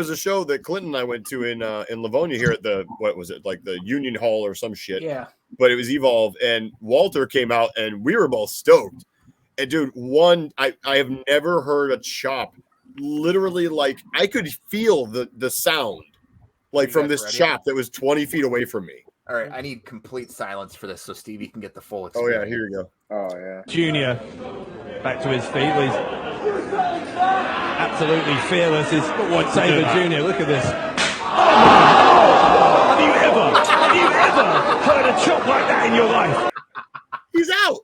a show that Clinton and I went to in Livonia here at the the Union Hall or some shit. Yeah. But it was Evolve, and Walter came out, and we were both stoked. And dude, I have never heard a chop. Literally, like I could feel the sound, like from this chop that was 20 feet away from me. All right, I need complete silence for this so Stevie can get the full experience. Oh yeah, here you go. Oh yeah. Junior back to his feet. He's absolutely fearless. Is Sabre Junior. Look at this. Have you ever heard a chop like that in your life? He's out.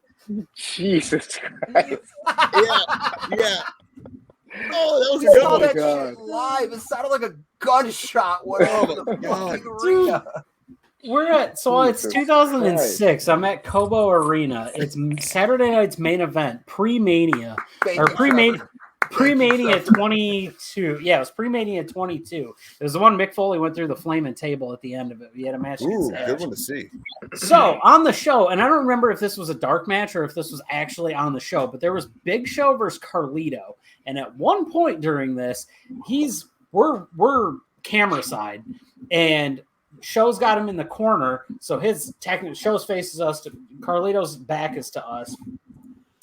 Jesus Christ. Yeah. Oh, that was a good one. Live. It sounded like a gunshot went over the fucking arena. It's 2006. I'm at Cobo Arena. It's Saturday night's main event, pre-Mania. Pre-Mania 22. Yeah, it was pre-Mania 22. It was the one Mick Foley went through the flaming table at the end of it. We had a match. Good one to see. So on the show, and I don't remember if this was a dark match or if this was actually on the show, but there was Big Show versus Carlito. And at one point during this, we're camera side, and Show's got him in the corner, so his Show's faces us. Carlito's back is to us,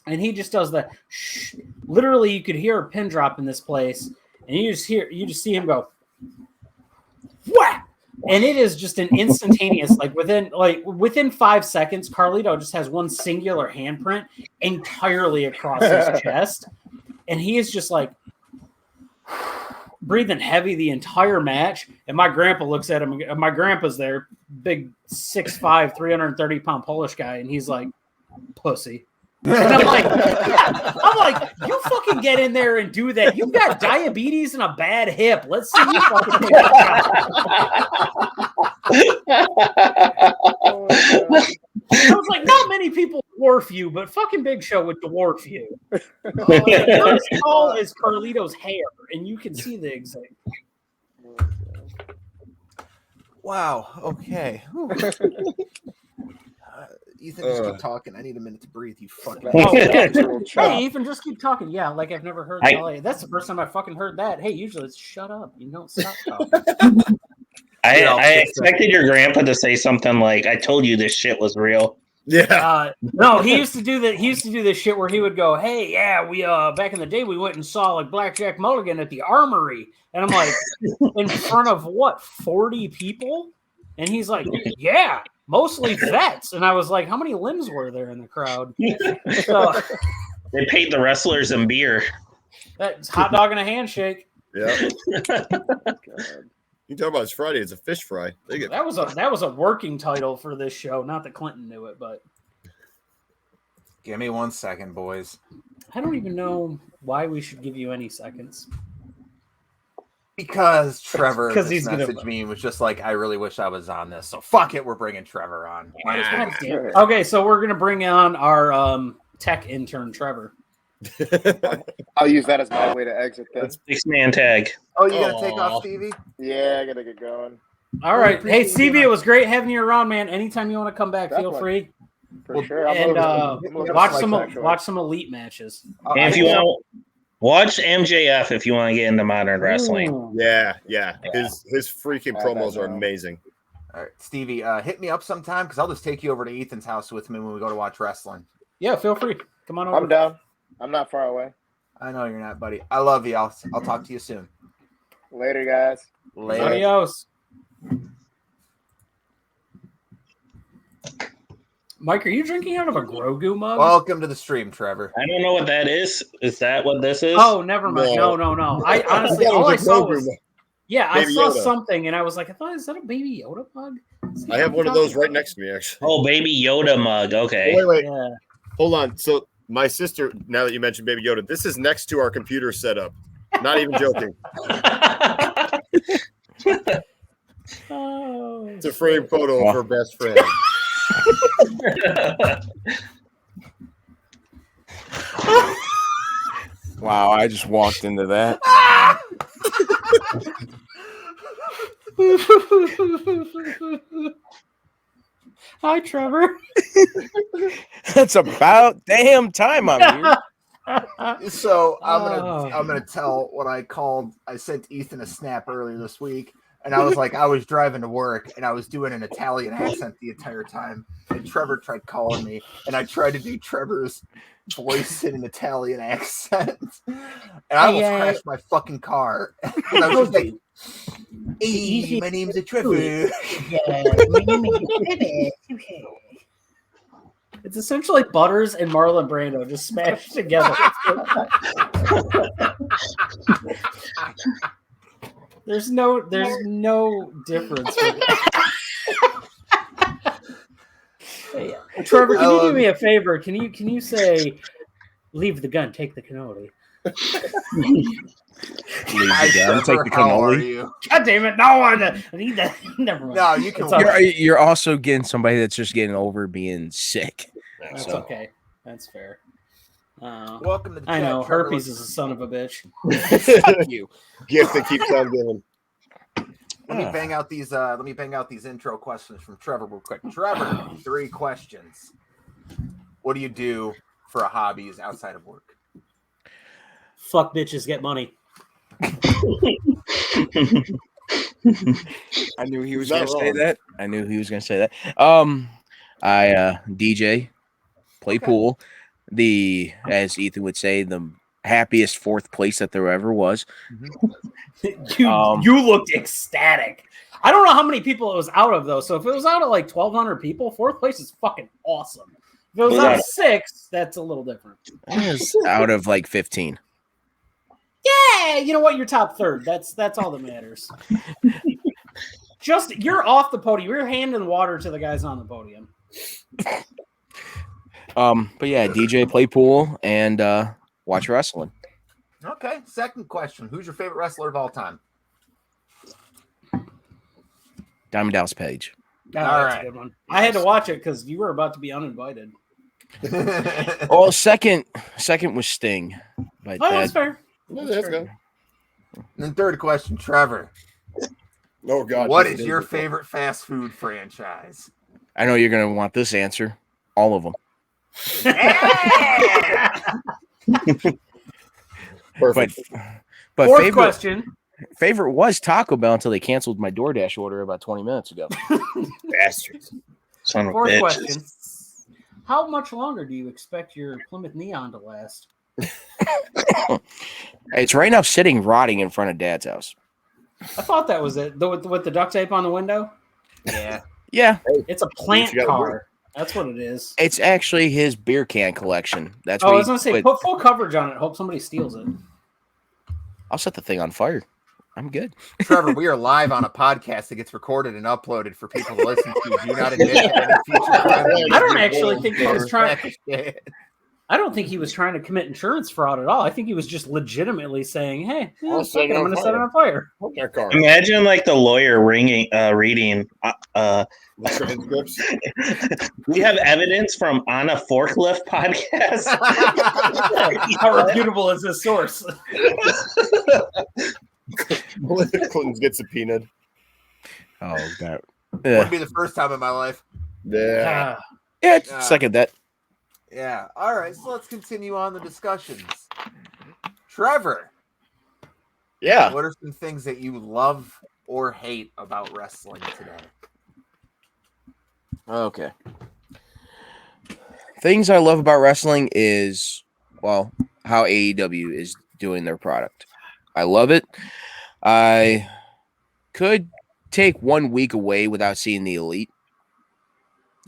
and he just does the shh. Literally, you could hear a pin drop in this place, and you just see him go. whack, and it is just an instantaneous, like within 5 seconds, Carlito just has one singular handprint entirely across his chest, and he is just like breathing heavy the entire match. And my grandpa looks at him. My grandpa's there, big 6'5", 330-pound Polish guy, and he's like, "Pussy." And I'm like, you fucking get in there and do that. You've got diabetes and a bad hip. Let's see you fucking take I was like, not many people dwarf you, but fucking Big Show would dwarf you. Not as tall as Carlito's hair, and you can see the exact. Wow. Okay. Ethan, just keep talking. I need a minute to breathe. You fucking. Hey, Ethan, just keep talking. Yeah, like I've never heard that. That's the first time I fucking heard that. Hey, usually it's shut up. You don't stop talking. I expected your grandpa to say something like, "I told you this shit was real." Yeah. No, he used to do that. He used to do this shit where he would go, "Hey, yeah, we back in the day we went and saw like Blackjack Mulligan at the Armory," and I'm like, in front of what, 40 people? And he's like, "Yeah, mostly vets." And I was like, "How many limbs were there in the crowd?" So, they paid the wrestlers in beer. That's hot dog and a handshake. Yeah. You talk about it's Friday. It's a fish fry. That was a working title for this show. Not that Clinton knew it, but give me 1 second, boys. I don't even know why we should give you any seconds. Because Trevor he's messaged me and was just like, "I really wish I was on this." So fuck it, we're bringing Trevor on. Okay, so we're gonna bring on our tech intern, Trevor. I'll use that as my way to exit then. 6-man tag. Oh, you gonna take off, Stevie? Yeah, I gotta get going. All right. Hey, Stevie, it was great having you around, man. Anytime you want to come back, feel free. For sure. And watch some elite matches. And if you want, watch MJF if you want to get into modern wrestling. Ooh. Yeah. His freaking promos are amazing. All right, Stevie, hit me up sometime because I'll just take you over to Ethan's house with me when we go to watch wrestling. Yeah, feel free. Come on over. I'm down. I'm not far away. I know you're not, buddy. I love you. I'll talk to you soon. Later, guys. Later. Adios. Mike, are you drinking out of a Grogu mug? Welcome to the stream, Trevor. I don't know what that is. Is that what this is? Oh, never mind. No. I honestly, all I saw was, I saw Yoda. Something, and I was like, is that a Baby Yoda mug? I have one of those right next to me, actually. Oh, Baby Yoda mug. Okay. Wait. Yeah. Hold on. So my sister, now that you mentioned Baby Yoda, this is next to our computer setup. Not even joking. It's a framed photo of her best friend. Wow, I just walked into that. Hi, Trevor. That's about damn time I'm here. So I'm gonna tell what I called. I sent Ethan a snap earlier this week, and I was like, I was driving to work, and I was doing an Italian accent the entire time. And Trevor tried calling me, and I tried to do Trevor's voice in an Italian accent, and I almost crashed my fucking car. And I was just like, "Hey, my name's Trevor." It's essentially Butters and Marlon Brando just smashed together. There's no difference. Hey, Trevor, can you do me a favor? Can you say, "Leave the gun, take the cannoli"? Leave the gun, take the cannoli. God damn it! No, I need that. Never mind. No, you can. You're also getting somebody that's just getting over being sick. That's okay. That's fair. Welcome to the I chat, know Trevor. herpes is a son of a bitch. Fuck you. Gift that keeps on giving. Let me bang out these intro questions from Trevor real quick. Trevor, 3 questions. What do you do for a hobbies outside of work? Fuck bitches, get money. I knew he was Not going to say wrong. that. I DJ, play pool. As Ethan would say, the happiest 4th place that there ever was. You looked ecstatic. I don't know how many people it was out of though. So if it was out of like 1,200 people, fourth place is fucking awesome. If it was out of 6, that's a little different. It's out of like 15. Yeah, you know what? You're top third. That's all that matters. Just you're off the podium. You're handing water to the guys on the podium. But yeah, DJ, play pool, and watch wrestling. Okay. Second question: who's your favorite wrestler of all time? Diamond Dallas Page. Oh, All that's right. a good one. I had to watch it because you were about to be uninvited. Oh, second was Sting, but Oh, that's fair. Let's go. And then third question, Trevor. Oh God, What is your favorite fast food franchise? I know you're gonna want this answer. All of them. Perfect. But Fourth question. favorite was Taco Bell until they canceled my DoorDash order about 20 minutes ago. Bastards. Son of a Fourth bitch. question. How much longer do you expect your Plymouth Neon to last? It's right now sitting rotting in front of Dad's house. I thought that was it. With the duct tape on the window? Yeah. Yeah, It's a plant You gotta car. That's what it is. it's actually his beer can collection. That's Oh, I what was going to say, put full coverage on it. Hope somebody steals it. I'll set the thing on fire. I'm good. Trevor, we are live on a podcast that gets recorded and uploaded for people to listen to. Do not admit to any future crimes. I don't actually think he was trying. Yeah. I don't think he was trying to commit insurance fraud at all. I think he was just legitimately saying, "Hey, I'll fuck set it, it I'm on going to set it fire." on fire." That car. Imagine like the lawyer reading. The transcripts. We have evidence from on a forklift podcast. How reputable is this source? Clinton's get subpoenaed. Oh, that. Wouldn't be the first time in my life. Yeah. Yeah, Yeah. second that. Yeah. All right. So let's continue on the discussions. Trevor, Yeah. what are some things that you love or hate about wrestling today? Okay. Things I love about wrestling is, well, how AEW is doing their product. I love it. I could take 1 week away without seeing the Elite.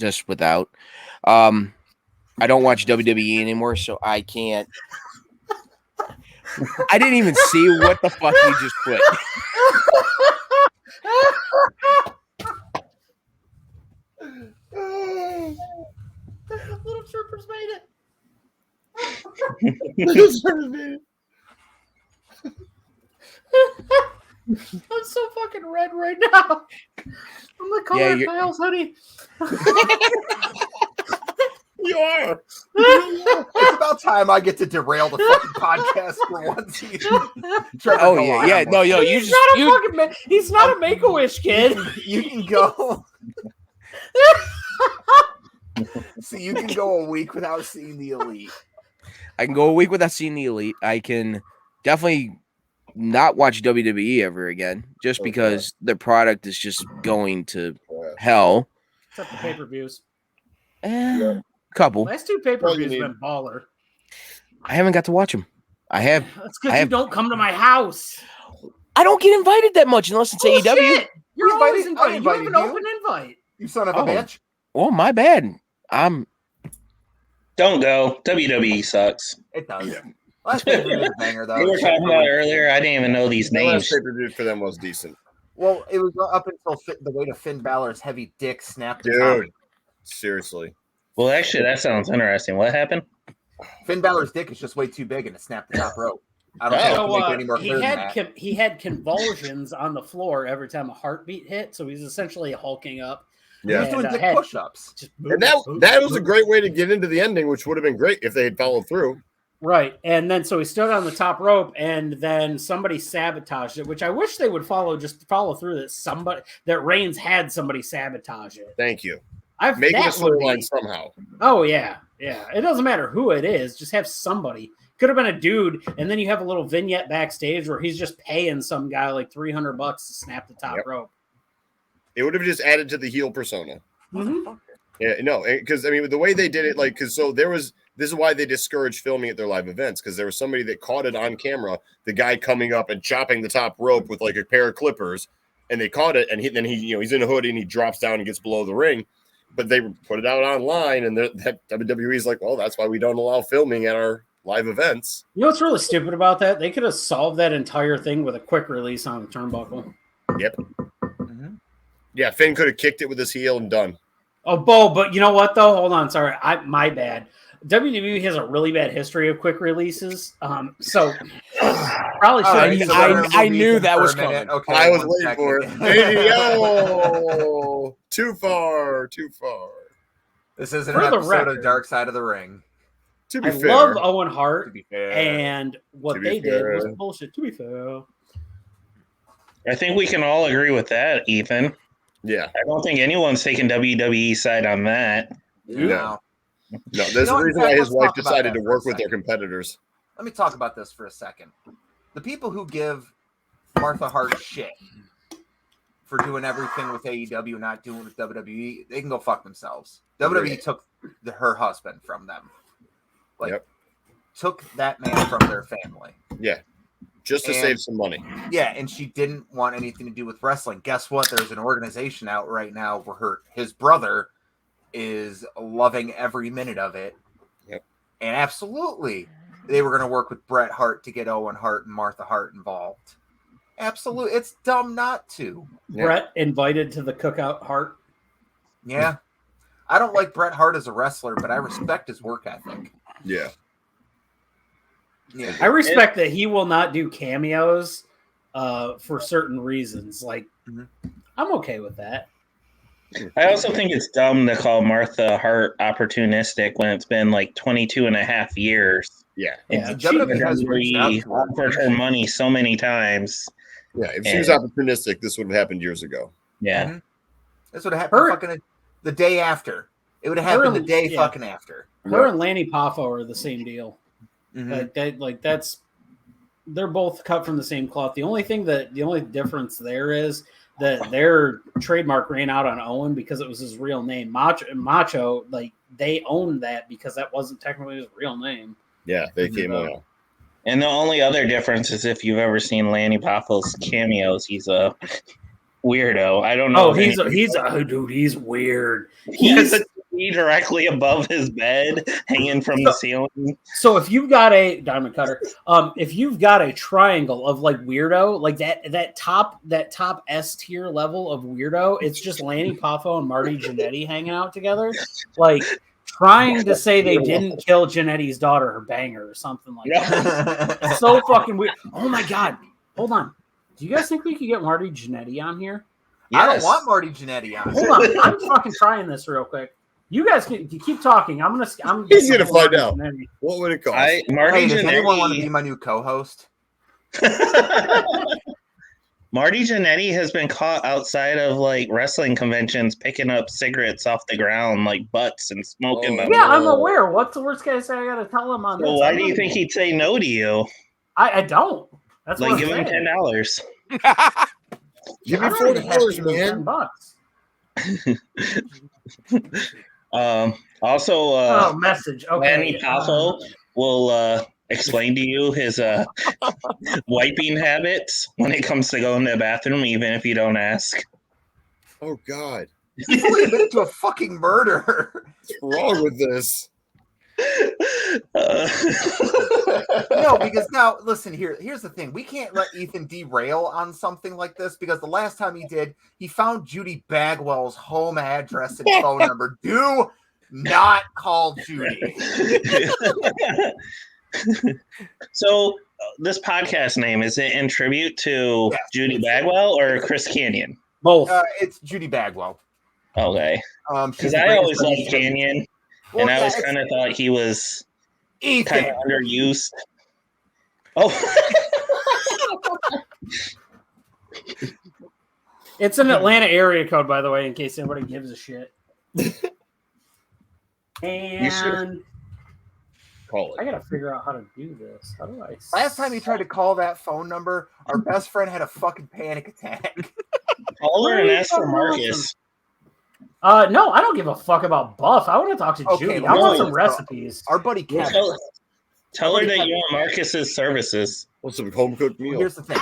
Just without. I don't watch WWE anymore, so I can't. I didn't even see what the fuck you just put. Little Troopers made it. I'm so fucking red right now. I'm the color of you're- Kyle's hoodie. You are. It's about time I get to derail the fucking podcast for one season. Trevor, Oh go yeah, on. yeah. No, you He's just not a you. fucking he's not a Make-A-Wish kid. You can go. So you can go a week without seeing the Elite. I can go a week without seeing the Elite. I can definitely not watch WWE ever again, just because the product is just going to hell. Except the pay-per-views. Couple. Last 2 pay-per-views been baller. I haven't got to watch them. That's because you don't come to my house. I don't get invited that much unless it's AEW. Bullshit. You're You always invited- I invited. You have invited an you. open invite. You son of a Oh. bitch. Oh, my bad. Don't go. WWE sucks. It does. Last pay-per-view was a banger, though. We were talking about it earlier. I didn't even know these The last names. pay-per-view for them was decent. Well, it was up until the weight of Finn Balor's heavy dick snapped. the top. Dude. Seriously. Well, actually, that sounds interesting. What happened? Finn Balor's dick is just way too big and it snapped the top rope. I don't Oh. know if So, I can make it any more he clear than that. he had convulsions on the floor every time a heartbeat hit, so he's essentially hulking up. He was Yeah. doing And, dick had- push-ups. Just And that was a great way to get into the ending, which would have been great if they had followed through. Right. And then so he stood on the top rope and then somebody sabotaged it, which I wish they would follow through that Reigns had somebody sabotage it. Thank you. I've Make it a that would be- storyline somehow. Oh yeah. Yeah. It doesn't matter who it is, just have somebody. Could have been a dude, and then you have a little vignette backstage where he's just paying some guy like $300 to snap the top Yep. rope. It would have just added to the heel persona. Mhm. Yeah, no, because I mean, the way they did it, like, because so this is why they discouraged filming at their live events, because there was somebody that caught it on camera, the guy coming up and chopping the top rope with like a pair of clippers, and they caught it, and then he's in a hoodie and he drops down and gets below the ring. But they put it out online, and that WWE is like, well, that's why we don't allow filming at our live events. You know what's really stupid about that? They could have solved that entire thing with a quick release on the turnbuckle. Yep. Mm-hmm. Yeah, Finn could have kicked it with his heel and done. Oh, Bo, but you know what though? Hold on, sorry, my bad. WWE has a really bad history of quick releases, so probably should. I knew that was coming. Okay, I was waiting for it. Hey, yo! Too far. This isn't an episode of Dark Side of the Ring. To be I fair, love Owen Hart, To be fair. and what they did was bullshit. To be fair, I think we can all agree with that, Ethan. yeah. I don't think anyone's taking WWE side on that. No, there's a reason why his wife decided to work with their competitors. Let me talk about this for a second. The people who give Martha Hart shit for doing everything with AEW, not doing with WWE, they can go fuck themselves. WWE took her husband from them. Took that man from their family. Yeah. Just to save some money. Yeah, and she didn't want anything to do with wrestling. Guess what? There's an organization out right now where his brother is loving every minute of it. Yep. And absolutely, they were going to work with Bret Hart to get Owen Hart and Martha Hart involved. Absolutely. It's dumb not to. Yeah. Bret invited to the cookout Hart. Yeah. I don't like Bret Hart as a wrestler, but I respect his work ethic. Yeah. Yeah. I respect that he will not do cameos for certain reasons. Like, I'm okay with that. I also think it's dumb to call Martha Hart opportunistic when it's been like 22 and a half years. Yeah. And WWE has reached out to her. offered her money so many times. Yeah. If she was opportunistic, this would have happened years ago. Yeah. Mm-hmm. This would have happened fucking the day after. It would have happened the day fucking after. Her and Lanny Poffo are the same deal. Mm-hmm. They're both cut from the same cloth. The only difference there is that their trademark ran out on Owen because it was his real name. Macho, like they owned that because that wasn't technically his real name. Yeah, they came out. And the only other difference is if you've ever seen Lanny Poffo's cameos, he's a weirdo. I don't know. Oh, he's weird. He has a TV directly above his bed, hanging from the ceiling. So if you've got a diamond cutter, if you've got a triangle of like weirdo, like that top S tier level of weirdo, it's just Lanny Poffo and Marty Jannetty hanging out together, like trying to say they didn't kill Jannetty's daughter or bang her or something like that. So fucking weird. Oh my god! Hold on. Do you guys think we could get Marty Jannetty on here? Yes. I don't want Marty Jannetty on. Hold on, I'm fucking trying this real quick. You guys can keep talking. He's gonna find out. Jannetty. What would it cost? Marty does Jannetty, anyone want to be my new co-host? Marty Jannetty has been caught outside of like wrestling conventions picking up cigarettes off the ground like butts and smoking them. Yeah, I'm aware. What's the worst case I gotta tell him on this? Well, why do you think he'd say no to you? I don't. That's like what give him $10. Give me $40, man. Also, message. Okay. Lanny Poffo will explain to you his wiping habits when it comes to going to the bathroom, even if you don't ask. Oh God! You only admitted to a fucking murder. What's wrong with this? No, because now listen here's the thing. We can't let Ethan derail on something like this because the last time he did, he found Judy Bagwell's home address and phone number. Do not call Judy. So this podcast name, is it in tribute to Judy Bagwell or Chris Canyon? Both. It's Judy Bagwell. Okay. Because I always liked Canyon. Well, and I always kind of thought he was kind of underused. Oh. It's an Atlanta area code, by the way, in case anybody gives a shit. And call it. I gotta figure out how to do this. How do I? Last time he tried to call that phone number, our best friend had a fucking panic attack. Call her and ask for Marcus. No, I don't give a fuck about Buff. I want to talk to Judy. I want some recipes. Our buddy Kevin. Tell her that you want Marcus's services. Want some home cooked meal? Here's the thing.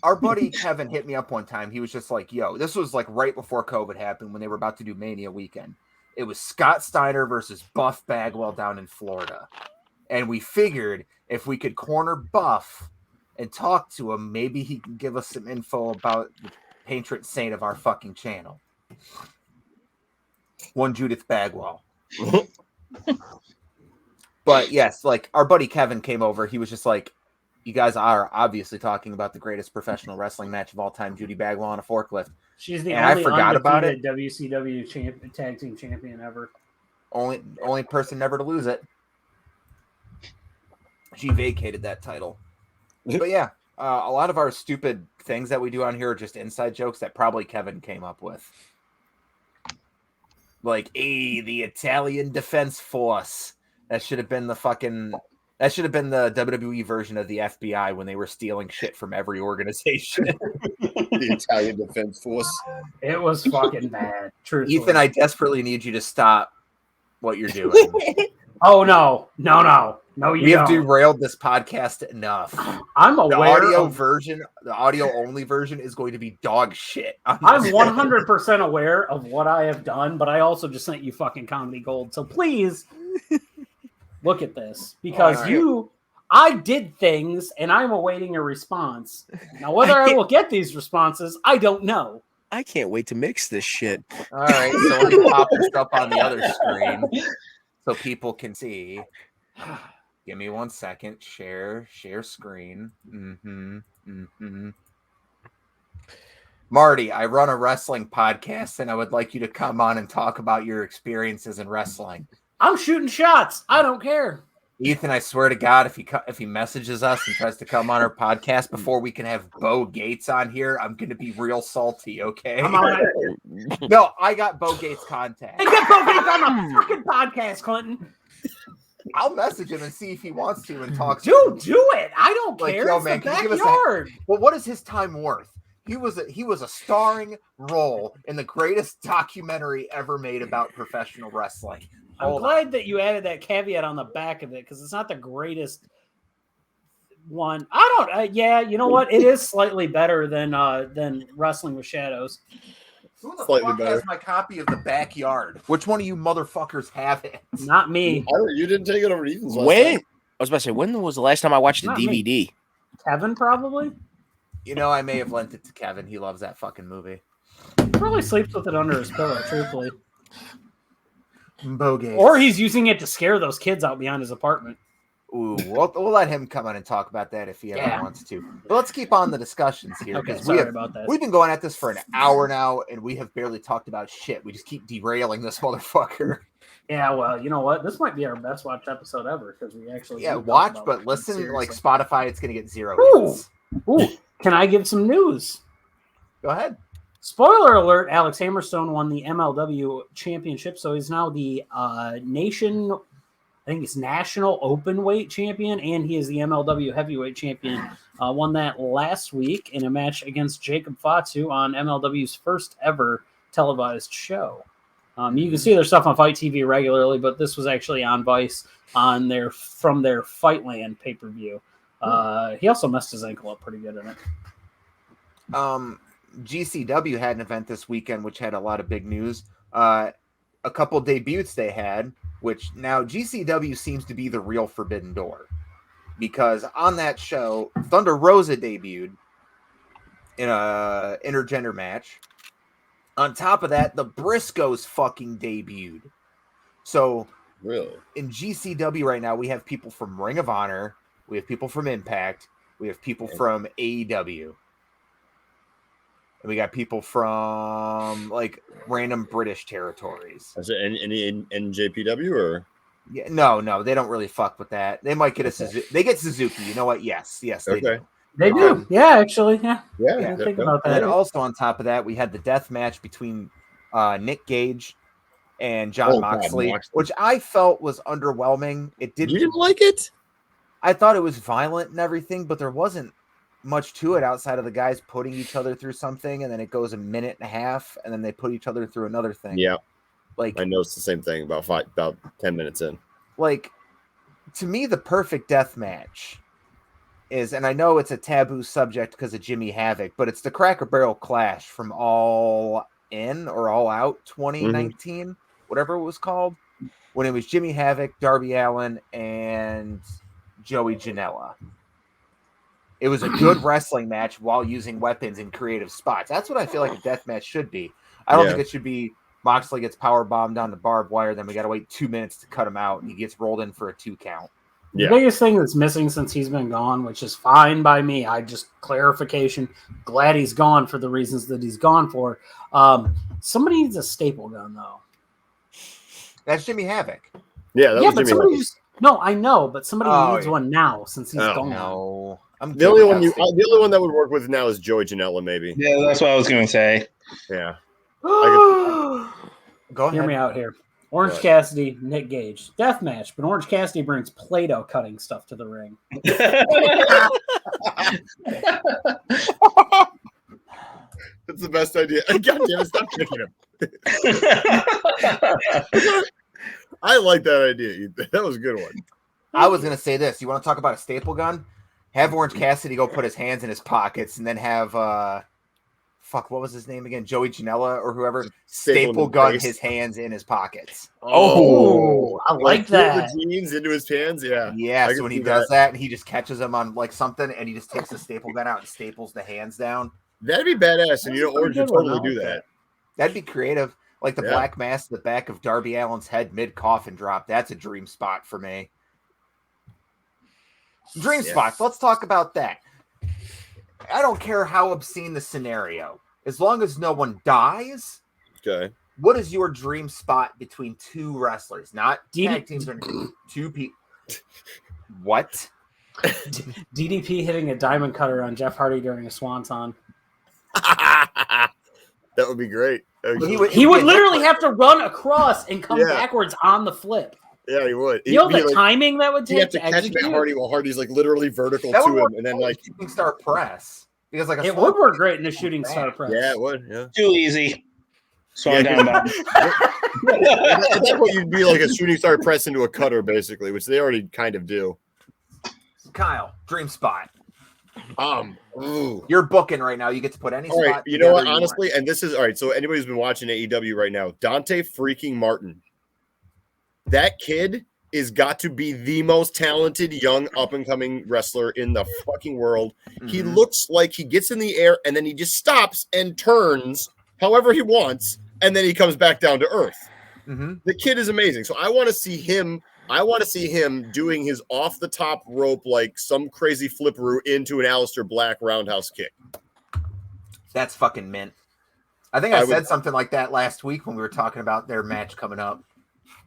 our buddy Kevin hit me up one time. He was just like, yo, this was like right before COVID happened when they were about to do Mania weekend. It was Scott Steiner versus Buff Bagwell down in Florida. And we figured if we could corner Buff and talk to him, maybe he can give us some info about the patron saint of our fucking channel. One Judith Bagwell. But yes, like our buddy Kevin came over. He was just like, you guys are obviously talking about the greatest professional wrestling match of all time, Judy Bagwell on a forklift. She's the And only I forgot about it. WCW tag team champion ever. Only person never to lose it. She vacated that title. But yeah, a lot of our stupid things that we do on here are just inside jokes that probably Kevin came up with. Like, the Italian Defense Force. That should have been the WWE version of the FBI when they were stealing shit from every organization. The Italian Defense Force. It was fucking bad. Truthfully. Ethan, I desperately need you to stop what you're doing. Oh, no, you We have don't. derailed this podcast enough. I'm The aware the audio only version is going to be dog shit. I'm 100% aware of what I have done, but I also just sent you fucking comedy gold. So please look at this because I did things and I'm awaiting a response. Now, whether I will get these responses, I don't know. I can't wait to mix this shit. All right, so let me pop this up on the other screen so people can see. Give me 1 second. Share screen. Marty, I run a wrestling podcast, and I would like you to come on and talk about your experiences in wrestling. I'm shooting shots. I don't care. Ethan, I swear to God, if he messages us and tries to come on our podcast before we can have Bo Gates on here, I'm going to be real salty, okay? I'm on it. No, I got Bo Gates' contact. Hey, get Bo Gates on the fucking podcast, Clinton. I'll message him and see if he wants to and talk. Dude, do it. I don't Like, care. yo, It's man, the can you give us backyard. Well, what is his time worth? He was a starring role in the greatest documentary ever made about professional wrestling. I'm glad that you added that caveat on the back of it because it's not the greatest one. I don't. Yeah, you know what? It is slightly better than Wrestling with Shadows. Who the Slightly fuck better. has my copy of The Backyard? Which one of you motherfuckers have it? Not me. You didn't take it over to Ethan's last When? time. I was about to say, when was the last time I watched a Not me. DVD? Kevin probably. You know, I may have lent it to Kevin. He loves that fucking movie. Probably sleeps with it under his pillow. Truthfully, Bo Gates. or he's using it to scare those kids out beyond his apartment. Ooh, we'll let him come on and talk about that if he ever Yeah. wants to. But let's keep on the discussions here Okay, because sorry about that. we've been going at this for an hour now and we have barely talked about shit. We just keep derailing this motherfucker. Yeah, well, you know what? This might be our best watched episode ever because we actually Yeah, do talk watch, about but it listen. seriously. Like Spotify, it's gonna get 0 Ooh. hits. Ooh, can I give some news? Go ahead. Spoiler alert, Alex Hammerstone won the MLW championship, so he's now the national open weight champion, and he is the MLW heavyweight champion. Won that last week in a match against Jacob Fatu on MLW's first ever televised show. You can see their stuff on Fight TV regularly, but this was actually on Vice from their Fightland pay-per-view. He also messed his ankle up pretty good in it. GCW had an event this weekend which had a lot of big news. A couple debuts they had, which now GCW seems to be the real Forbidden Door. Because on that show, Thunder Rosa debuted in a intergender match. On top of that, the Briscoes fucking debuted. So Really? in GCW right now, we have people from Ring of Honor, we have people from Impact, we have people from AEW. And we got people from like random British territories. Is it any NJPW or? Yeah, no, they don't really fuck with that. They might get a Suzuki. They get Suzuki. You know what? Yes, they Okay. do. They do. Yeah, actually. Yeah. Yeah. I didn't think about And that. then also on top of that, we had the death match between Nick Gage and John Moxley, which I felt was underwhelming. You didn't like it? I thought it was violent and everything, but there wasn't much to it outside of the guys putting each other through something, and then it goes a minute and a half, and then they put each other through another thing. Yeah. Like I noticed the same thing about 10 minutes in. like to me, the perfect death match is, and I know it's a taboo subject because of Jimmy Havoc, but it's the Cracker Barrel Clash from All In or All Out 2019, whatever it was called, when it was Jimmy Havoc, Darby Allin, and Joey Janela. It was a good wrestling match while using weapons in creative spots. That's what I feel like a death match should be. I don't think it should be Moxley gets power bombed down the barbed wire, then we got to wait 2 minutes to cut him out, and he gets rolled in for a 2 count. The biggest thing that's missing since he's been gone, which is fine by me, I just clarification, glad he's gone for the reasons that he's gone for. Somebody needs a staple gun, though. That's Jimmy Havoc. Yeah, that was Jimmy Havoc. No, I know, but somebody needs one now since he's gone. No. The only one that would work with now is Joey Janela, maybe. Yeah, that's what I was going to say. Yeah. Go ahead. Hear me out here. Orange Cassidy, Nick Gage. Death match, but Orange Cassidy brings Play-Doh cutting stuff to the ring. That's the best idea. God damn it, stop kicking him. I like that idea. That was a good one. I was going to say this. You want to talk about a staple gun? Have Orange Cassidy go put his hands in his pockets and then have, what was his name again? Joey Janela or whoever staple gun his hands in his pockets. Oh, I like that. The jeans into his hands, yeah. Yeah, so when he does that and he just catches them on like something and he just takes the staple gun out and staples the hands down. That'd be badass, and Orange would totally do that. That'd be creative. Like the black mask to the back of Darby Allin's head mid-coffin drop. That's a dream spot for me. Dream spots. Let's talk about that. I don't care how obscene the scenario. As long as no one dies. Okay. What is your dream spot between two wrestlers? Not tag teams or two people. What? DDP hitting a diamond cutter on Jeff Hardy during a swanton. That would be great. He would literally have to run across and come backwards on the flip. Yeah, he would. You know the timing that would take. He have to catch Matt Hardy while Hardy's like literally vertical to him, and then like shooting star press because like it would work great in a shooting star press. Yeah, it would. Yeah, too easy. Swan down. At that point, you'd be like a shooting star press into a cutter, basically, which they already kind of do. Kyle, dream spot. Ooh. You're booking right now. You get to put any spot. Right, you know what? Honestly, and this is all right. So anybody who's been watching AEW right now, Dante freaking Martin. That kid is got to be the most talented young up-and-coming wrestler in the fucking world. Mm-hmm. He looks like he gets in the air and then he just stops and turns however he wants, and then he comes back down to earth. Mm-hmm. The kid is amazing. So I want to see him. I want to see him doing his off-the-top rope, like some crazy flipperoo into an Aleister Black roundhouse kick. That's fucking mint. I think I said something like that last week when we were talking about their match coming up.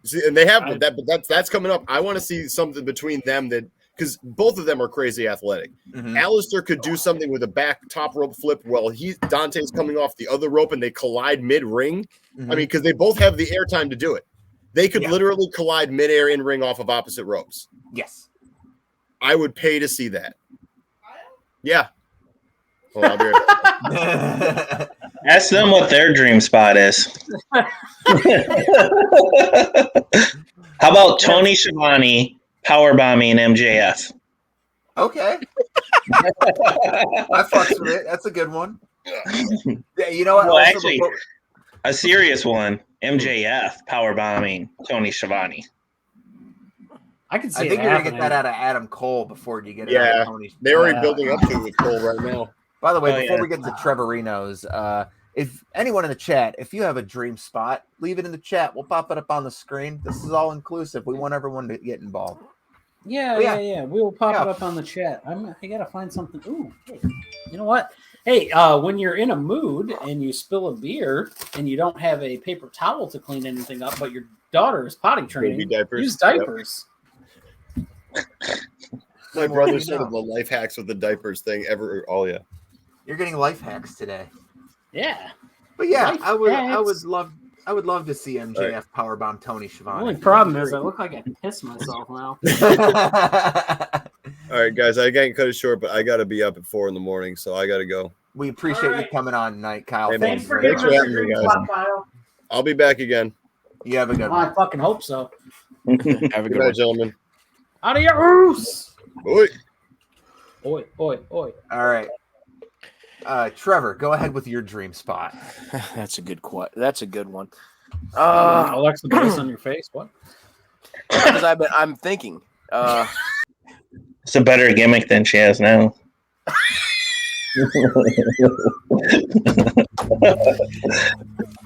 See, and they have that, but that's coming up. I want to see something between them that because both of them are crazy athletic. Mm-hmm. Aleister could do something with a back top rope flip while Dante's coming off the other rope and they collide mid-ring. Mm-hmm. I mean, because they both have the air time to do it. They could literally collide mid-air in ring off of opposite ropes. Yes. I would pay to see that. Yeah. Well, I'll be right back. Ask them what their dream spot is. How about Tony Schiavone powerbombing MJF? Okay. I fucks with it. That's a good one. Yeah, you know what? Well, actually, a serious one. MJF powerbombing Tony Schiavone. I can see. I think you're gonna get that out of Adam Cole before you get it out of Tony. They're already building up to it with Cole right now. By the way, before we get to Trevorino's, if anyone in the chat, if you have a dream spot, leave it in the chat. We'll pop it up on the screen. This is all inclusive. We want everyone to get involved. Yeah. We will pop it up on the chat. I gotta find something. Ooh, hey, you know what? Hey, when you're in a mood and you spill a beer and you don't have a paper towel to clean anything up, but your daughter is potty training, use diapers. Yep. My brother said the life hacks with the diapers thing ever. Oh yeah, you're getting life hacks today. Yeah, but yeah, I would love to see MJF powerbomb Tony Schiavone. The only problem is I look like I piss myself now. All right, guys, I can't cut it short, but I got to be up at 4 a.m, so I got to go. We appreciate you coming on tonight, Kyle. Hey, thanks for having me, guys. Kyle. I'll be back again. You have a good one. I fucking hope so. Have a good night, gentlemen. Adios. Oi. Oi, oi, oi. All right. Trevor, go ahead with your dream spot. That's a good That's a good one. Alexa Bliss on your face. What? Because I'm thinking. It's a better gimmick than she has now.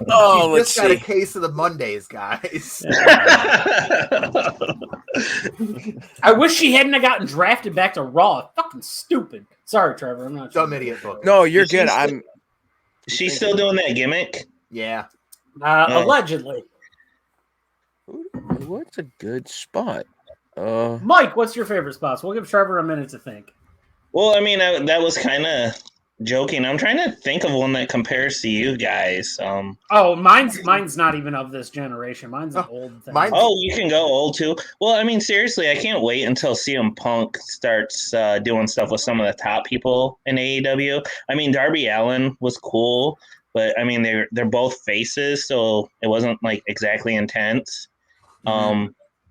Oh, You let's just got a see. case of the Mondays, guys. I wish she hadn't have gotten drafted back to Raw. Fucking stupid. Sorry, Trevor. I'm not Dumb idiot book. No, you're Is good. she She's still doing that gimmick? Yeah. Allegedly. What's a good spot? Mike, what's your favorite spots? We'll give Trevor a minute to think. Well, I mean, that was kind of joking. I'm trying to think of one that compares to you guys. Oh, mine's not even of this generation. Mine's an old thing. Oh, you can go old too. Well, I mean, seriously, I can't wait until CM Punk starts doing stuff with some of the top people in AEW. I mean, Darby Allin was cool, but I mean, they're both faces, so it wasn't like exactly intense.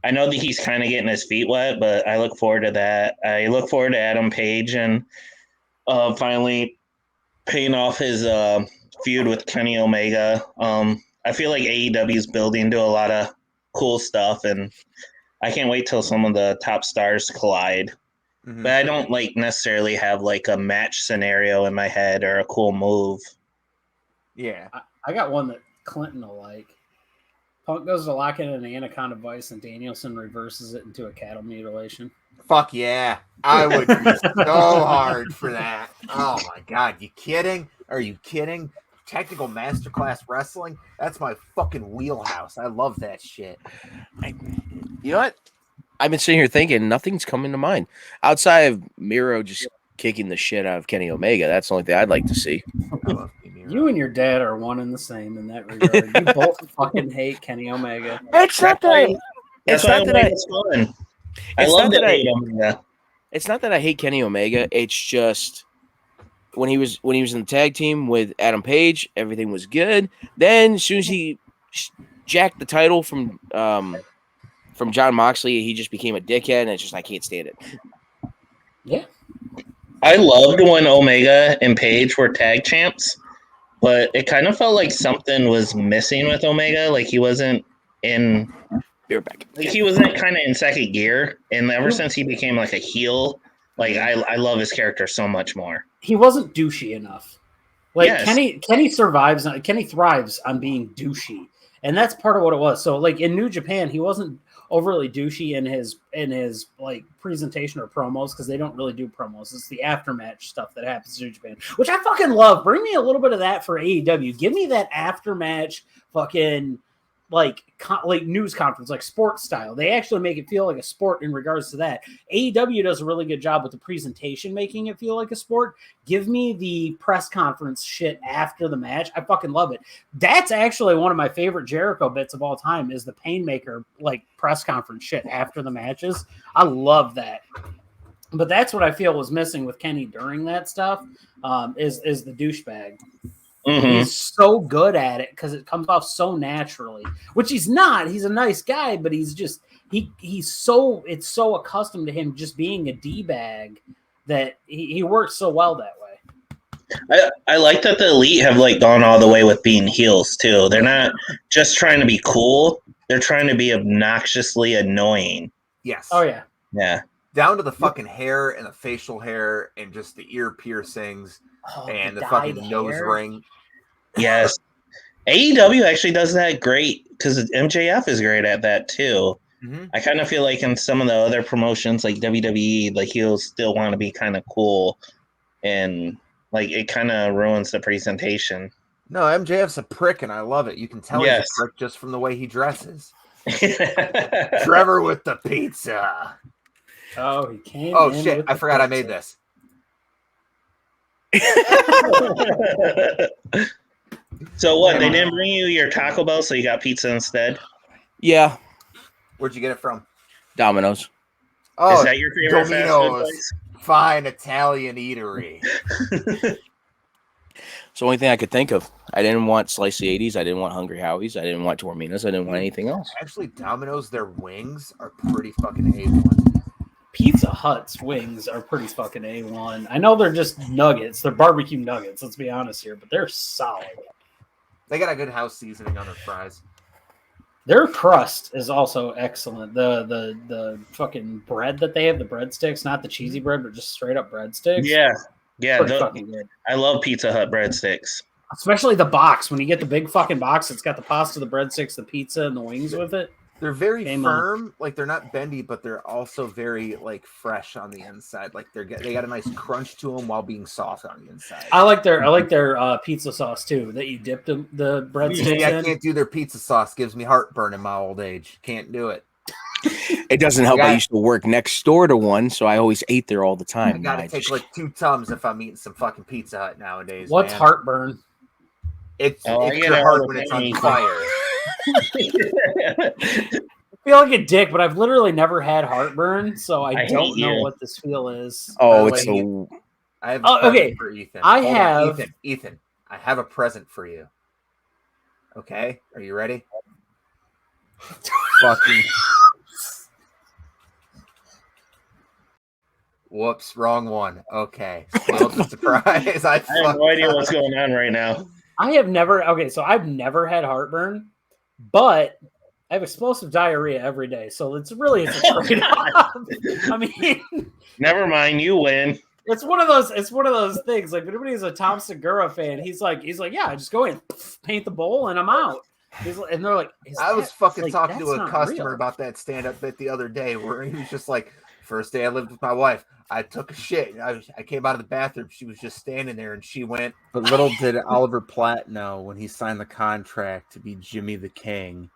I know that he's kind of getting his feet wet, but I look forward to that. I look forward to Adam Page and finally paying off his feud with Kenny Omega. I feel like AEW is building to a lot of cool stuff, and I can't wait till some of the top stars collide. But I don't like necessarily have like a match scenario in my head or a cool move. Yeah. I got one that Clinton will like. Punk goes to lock in an anaconda vice and Danielson reverses it into a cattle mutilation. Fuck yeah. I would be so hard for that. Oh my God. You kidding? Are you kidding? Technical masterclass wrestling? That's my fucking wheelhouse. I love that shit. You know what? I've been sitting here thinking nothing's coming to mind outside of Miro just kicking the shit out of Kenny Omega. That's the only thing I'd like to see. You and your dad are one and the same in that regard. You both fucking hate Kenny Omega. It's not that I. It's not that I. I love that hate Omega. It's not that I hate Kenny Omega. It's just when he was in the tag team with Adam Page, everything was good. Then as soon as he jacked the title from John Moxley, he just became a dickhead, and it's just I can't stand it. Yeah. I loved when Omega and Page were tag champs, but it kind of felt like something was missing with Omega. Like he wasn't in. You're back. Like he wasn't kind of in second gear, and ever since he became like a heel, like I love his character so much more. He wasn't douchey enough. Like Yes. Kenny thrives on being douchey, and that's part of what it was. So like in New Japan, he wasn't overly douchey in his like presentation or promos because they don't really do promos. It's the aftermatch stuff that happens in New Japan, which I fucking love. Bring me a little bit of that for AEW. Give me that aftermatch fucking like news conference, like sports style. They actually make it feel like a sport in regards to that. AEW does a really good job with the presentation, making it feel like a sport. Give me the press conference shit after the match. I fucking love it. That's actually one of my favorite Jericho bits of all time is the Painmaker like press conference shit after the matches. I love that. But that's what I feel was missing with Kenny during that stuff is the douchebag. Mm-hmm. He's so good at it because it comes off so naturally, which he's not. He's a nice guy, but he's just he's so accustomed to him just being a D-bag that he works so well that way. I like that the Elite have like gone all the way with being heels too. They're not just trying to be cool; they're trying to be obnoxiously annoying. Yes. Oh yeah. Yeah. Down to the fucking hair and the facial hair and just the ear piercings and the fucking nose ring. Yes. AEW actually does that great because MJF is great at that too. Mm-hmm. I kind of feel like in some of the other promotions like WWE, like he'll still want to be kind of cool and like it kind of ruins the presentation. No, MJF's a prick and I love it. You can tell Yes. he's a prick just from the way he dresses. Trevor with the pizza. Oh, he came. Oh shit! I forgot I made this. So what? They didn't bring you your Taco Bell, so you got pizza instead? Yeah. Where'd you get it from? Domino's. Oh, is that your favorite fast food Domino's. place? Fine Italian eatery. It's the only thing I could think of. I didn't want Slicey 80s. I didn't want Hungry Howie's. I didn't want Torminas. I didn't want anything else. Actually, Domino's, their wings are pretty fucking A1. Pizza Hut's wings are pretty fucking A1. I know they're just nuggets. They're barbecue nuggets, let's be honest here, but they're solid. They got a good house seasoning on their fries. Their crust is also excellent. The fucking bread that they have, the breadsticks, not the cheesy bread, but just straight up breadsticks. Yeah. Pretty fucking good. I love Pizza Hut breadsticks. Especially the box. When you get the big fucking box, it's got the pasta, the breadsticks, the pizza, and the wings with it. They're very Game firm, like they're not bendy, but they're also very like fresh on the inside. Like they got a nice crunch to them while being soft on the inside. I like their pizza sauce too. That you dip the breadsticks Yeah, I in. can't do their pizza sauce. Gives me heartburn in my old age. Can't do it. It doesn't help. I used to work next door to one, so I always ate there all the time. I gotta take like 2 Tums if I'm eating some fucking Pizza Hut nowadays. What's man. heartburn? It's your heart when it's on fire. I feel like a dick, but I've literally never had heartburn, so I don't know what this feel is. Oh, it's a. I have a present okay. for Ethan. I Hold have on, Ethan. I have a present for you. Okay, are you ready? Fucking. Whoops, wrong one. Okay, spoiled the surprise. I have no idea what's going on right now. I've never had heartburn, but I have explosive diarrhea every day, so it's a trade-off. I mean, never mind, you win. It's one of those things. Like, if anybody's a Tom Segura fan, he's like, yeah, I just go in, paint the bowl, and I'm out. And they're like, I was fucking talking to a customer about that stand-up bit the other day, where he was just like, first day I lived with my wife, I took a shit. I came out of the bathroom. She was just standing there, and she went. But little did Oliver Platt know when he signed the contract to be Jimmy the King,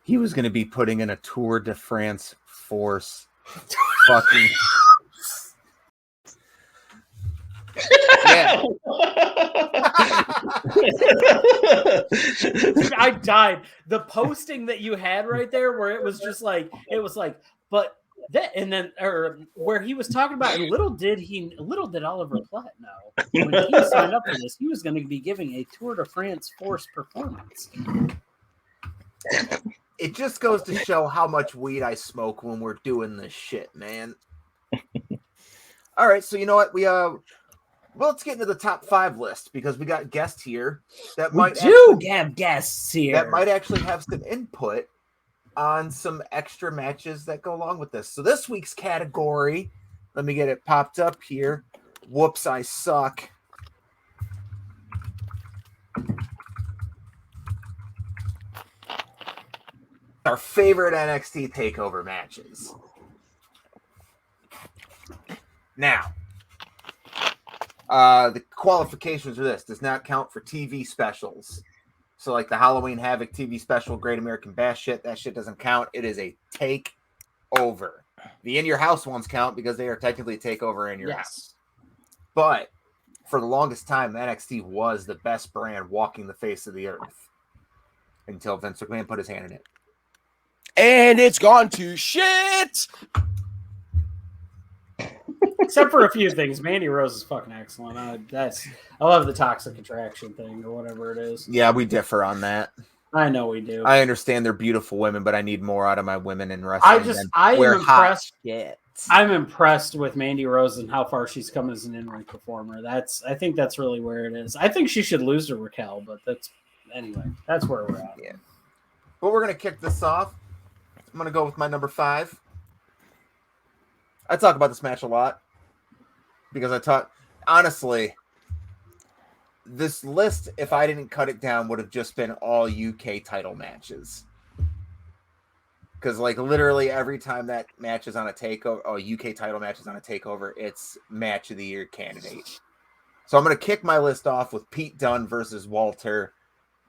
he was going to be putting in a Tour de France force. Fucking. Yeah. I died. The posting that you had right there, where it was like, but that, and then, or where he was talking about, and little did Oliver Platt know when he signed up for this, he was going to be giving a Tour de France force performance. It just goes to show how much weed I smoke when we're doing this shit, man. All right, so you know what? Well, let's get into the top 5 list, because we got guests here that might have guests here that might actually have some input on some extra matches that go along with this. So this week's category, let me get it popped up here. Whoops, I suck. Our favorite NXT Takeover matches. Now, the qualifications for this does not count for TV specials. So like the Halloween Havoc TV special, Great American Bash shit, that shit doesn't count. It is a takeover. The In Your House ones count because they are technically takeover in your house. But for the longest time, NXT was the best brand walking the face of the earth until Vince McMahon put his hand in it. And it's gone to shit. Except for a few things. Mandy Rose is fucking excellent. I love the Toxic Attraction thing or whatever it is. Yeah, we differ on that. I know we do. I understand they're beautiful women, but I need more out of my women in wrestling. I'm impressed with Mandy Rose and how far she's come as an in-ring performer. I think that's really where it is. I think she should lose to Raquel, but that's where we're at. Yeah. But we're gonna kick this off. I'm gonna go with my number 5. I talk about this match a lot because honestly, this list, if I didn't cut it down, would have just been all UK title matches. Because like literally every time that match is on a takeover, or UK title match is on a takeover, it's match of the year candidate. So I'm gonna kick my list off with Pete Dunne versus Walter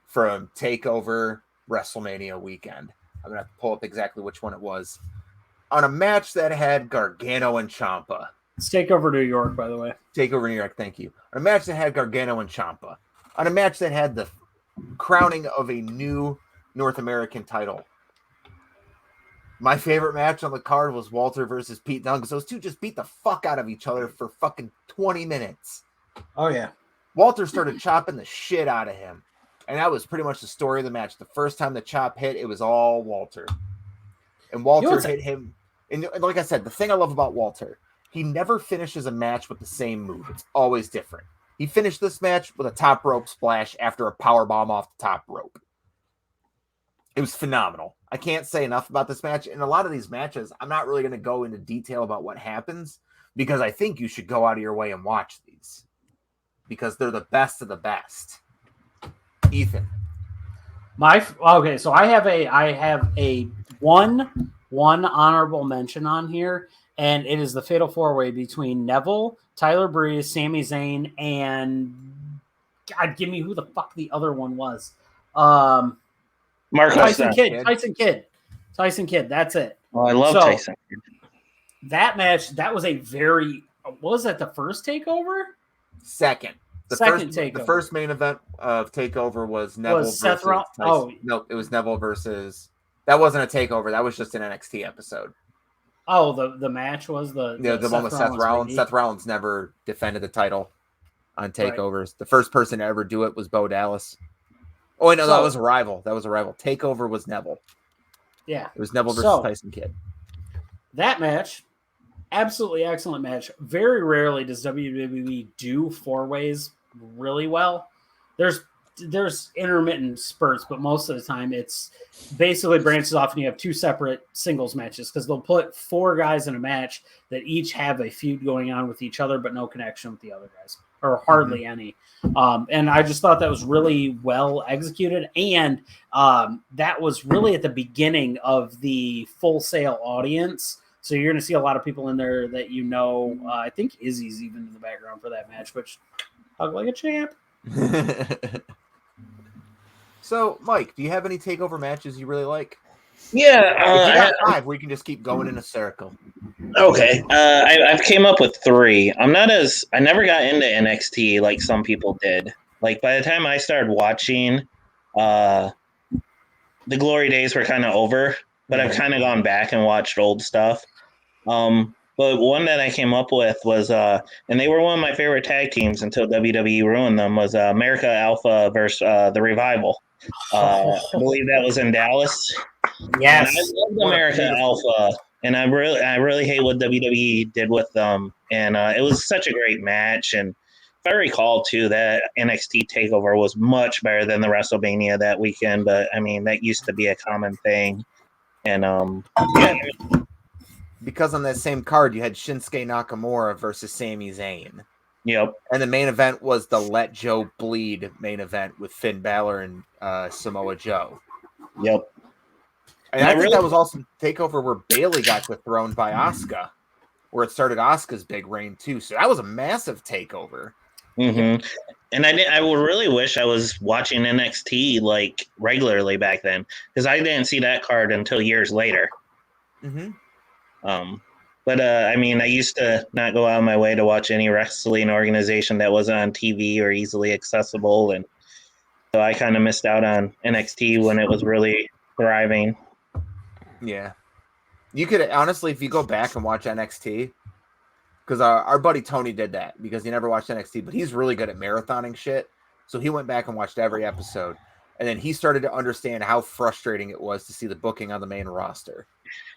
from Takeover WrestleMania weekend. I'm gonna have to pull up exactly which one it was. On a match that had Gargano and Ciampa. It's Takeover New York, by the way. Takeover New York, thank you. On a match that had Gargano and Ciampa. On a match that had the crowning of a new North American title. My favorite match on the card was Walter versus Pete Dunne, because those two just beat the fuck out of each other for fucking 20 minutes. Oh, yeah. Walter started chopping the shit out of him. And that was pretty much the story of the match. The first time the chop hit, it was all Walter. And Walter hit him. And like I said, the thing I love about Walter, he never finishes a match with the same move. It's always different. He finished this match with a top rope splash after a power bomb off the top rope. It was phenomenal. I can't say enough about this match. In a lot of these matches, I'm not really going to go into detail about what happens because I think you should go out of your way and watch these because they're the best of the best. Ethan. Okay, so I have a one honorable mention on here, and it is the Fatal 4-Way between Neville, Tyler Breeze, Sami Zayn, and God, give me who the fuck the other one was. Tyson Kidd. That's it. Oh, I love Tyson. That match, that was a very. Was that the first Takeover? Second. Takeover. The first main event of Takeover was Neville versus Seth Rollins. Tyson. No, it was Neville versus. That wasn't a Takeover. That was just an NXT episode. Oh, the match was the one with Seth Rollins. Baby. Seth Rollins never defended the title on Takeovers. Right. The first person to ever do it was Bo Dallas. Oh, wait, no, that was a rival. Takeover was Neville. Yeah. It was Neville versus Tyson Kidd. That match, absolutely excellent match. Very rarely does WWE do 4-ways really well. There's intermittent spurts, but most of the time it's basically branches off and you have two separate singles matches because they'll put 4 guys in a match that each have a feud going on with each other, but no connection with the other guys, or hardly any. And I just thought that was really well executed. And that was really at the beginning of the Full Sail audience. So you're going to see a lot of people in there that you know. I think Izzy's even in the background for that match, which hug like a champ. So, Mike, do you have any Takeover matches you really like? Yeah. You got 5 where you can just keep going in a circle. Okay. I've came up with 3. I never got into NXT like some people did. Like by the time I started watching, the glory days were kind of over, but I've kind of gone back and watched old stuff. But one that I came up with was, and they were one of my favorite tag teams until WWE ruined them, was America Alpha versus the Revival. I believe that was in Dallas. Yes. And I loved America Alpha, and I really hate what WWE did with them. And it was such a great match. And if I recall, too, that NXT TakeOver was much better than the WrestleMania that weekend. But, I mean, that used to be a common thing. And, yeah. Because on that same card, you had Shinsuke Nakamura versus Sami Zayn. Yep. And the main event was the Let Joe Bleed main event with Finn Balor and Samoa Joe. Yep. And I think that was also Takeover where Bayley got dethroned by Asuka, where it started Asuka's big reign too. So that was a massive Takeover. Mm-hmm. And I would really wish I was watching NXT like regularly back then because I didn't see that card until years later. Mm-hmm. But I mean, I used to not go out of my way to watch any wrestling organization that wasn't on TV or easily accessible, and so I kind of missed out on NXT when it was really thriving. Yeah, you could honestly, if you go back and watch NXT, because our buddy Tony did that because he never watched NXT, but he's really good at marathoning shit. So he went back and watched every episode, and then he started to understand how frustrating it was to see the booking on the main roster.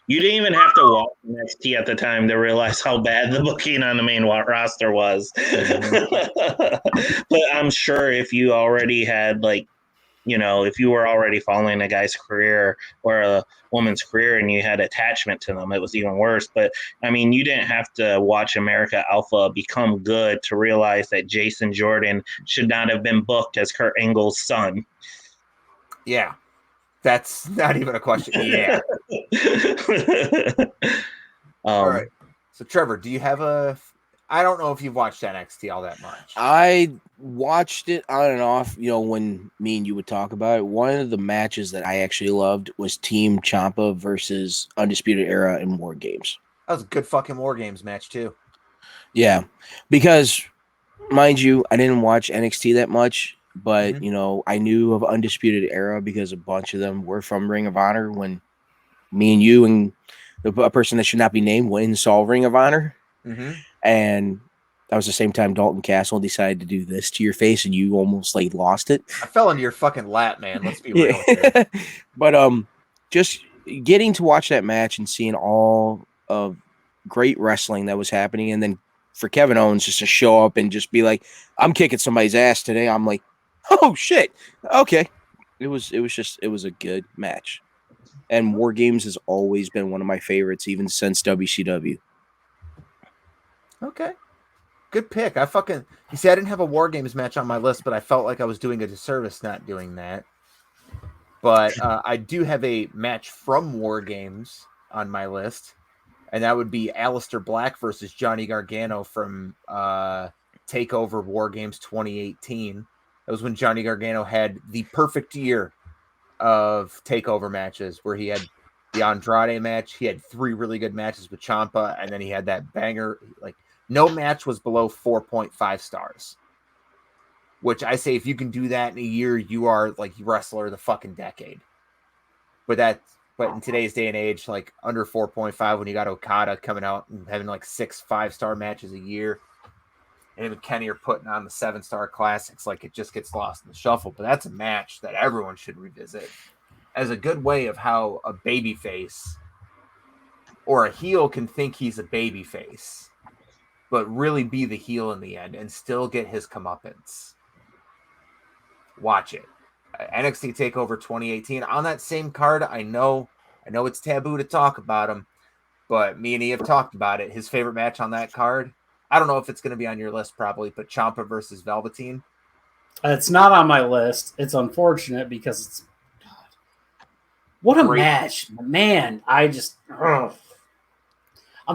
You didn't even have to watch NXT at the time to realize how bad the booking on the main roster was. But I'm sure if you already had, like, you know, if you were already following a guy's career or a woman's career and you had attachment to them, it was even worse. But, I mean, you didn't have to watch America Alpha become good to realize that Jason Jordan should not have been booked as Kurt Angle's son. Yeah. That's not even a question. Yeah. All right. So, Trevor, do you have I don't know if you've watched NXT all that much. I watched it on and off, you know, when me and you would talk about it. One of the matches that I actually loved was Team Ciampa versus Undisputed Era in War Games. That was a good fucking War Games match, too. Yeah. Because, mind you, I didn't watch NXT that much. But, you know, I knew of Undisputed Era because a bunch of them were from Ring of Honor when me and you and a person that should not be named went and saw Ring of Honor. Mm-hmm. And that was the same time Dalton Castle decided to do this to your face and you almost like lost it. I fell into your fucking lap, man. Let's be real here. But just getting to watch that match and seeing all of great wrestling that was happening. And then for Kevin Owens just to show up and just be like, I'm kicking somebody's ass today. I'm like, oh shit. Okay. It was a good match. And War Games has always been one of my favorites, even since WCW. Okay. Good pick. You see, I didn't have a War Games match on my list, but I felt like I was doing a disservice not doing that. But I do have a match from War Games on my list, and that would be Aleister Black versus Johnny Gargano from TakeOver War Games 2018. That was when Johnny Gargano had the perfect year of TakeOver matches, where he had the Andrade match, he had 3 really good matches with Ciampa, and then he had that banger. Like, no match was below 4.5 stars. Which I say, if you can do that in a year, you are like wrestler of the fucking decade. But in today's day and age, like under 4.5, when you got Okada coming out and having like 6 5-star matches a year, and even Kenny are putting on the 7-star classics, like it just gets lost in the shuffle. But that's a match that everyone should revisit as a good way of how a babyface or a heel can think he's a babyface, but really be the heel in the end and still get his comeuppance. Watch it. NXT TakeOver 2018. On that same card, I know it's taboo to talk about him, but me and he have talked about it. His favorite match on that card, I don't know if it's going to be on your list probably, but Ciampa versus Velveteen. It's not on my list. It's unfortunate because it's what a match, man. I'm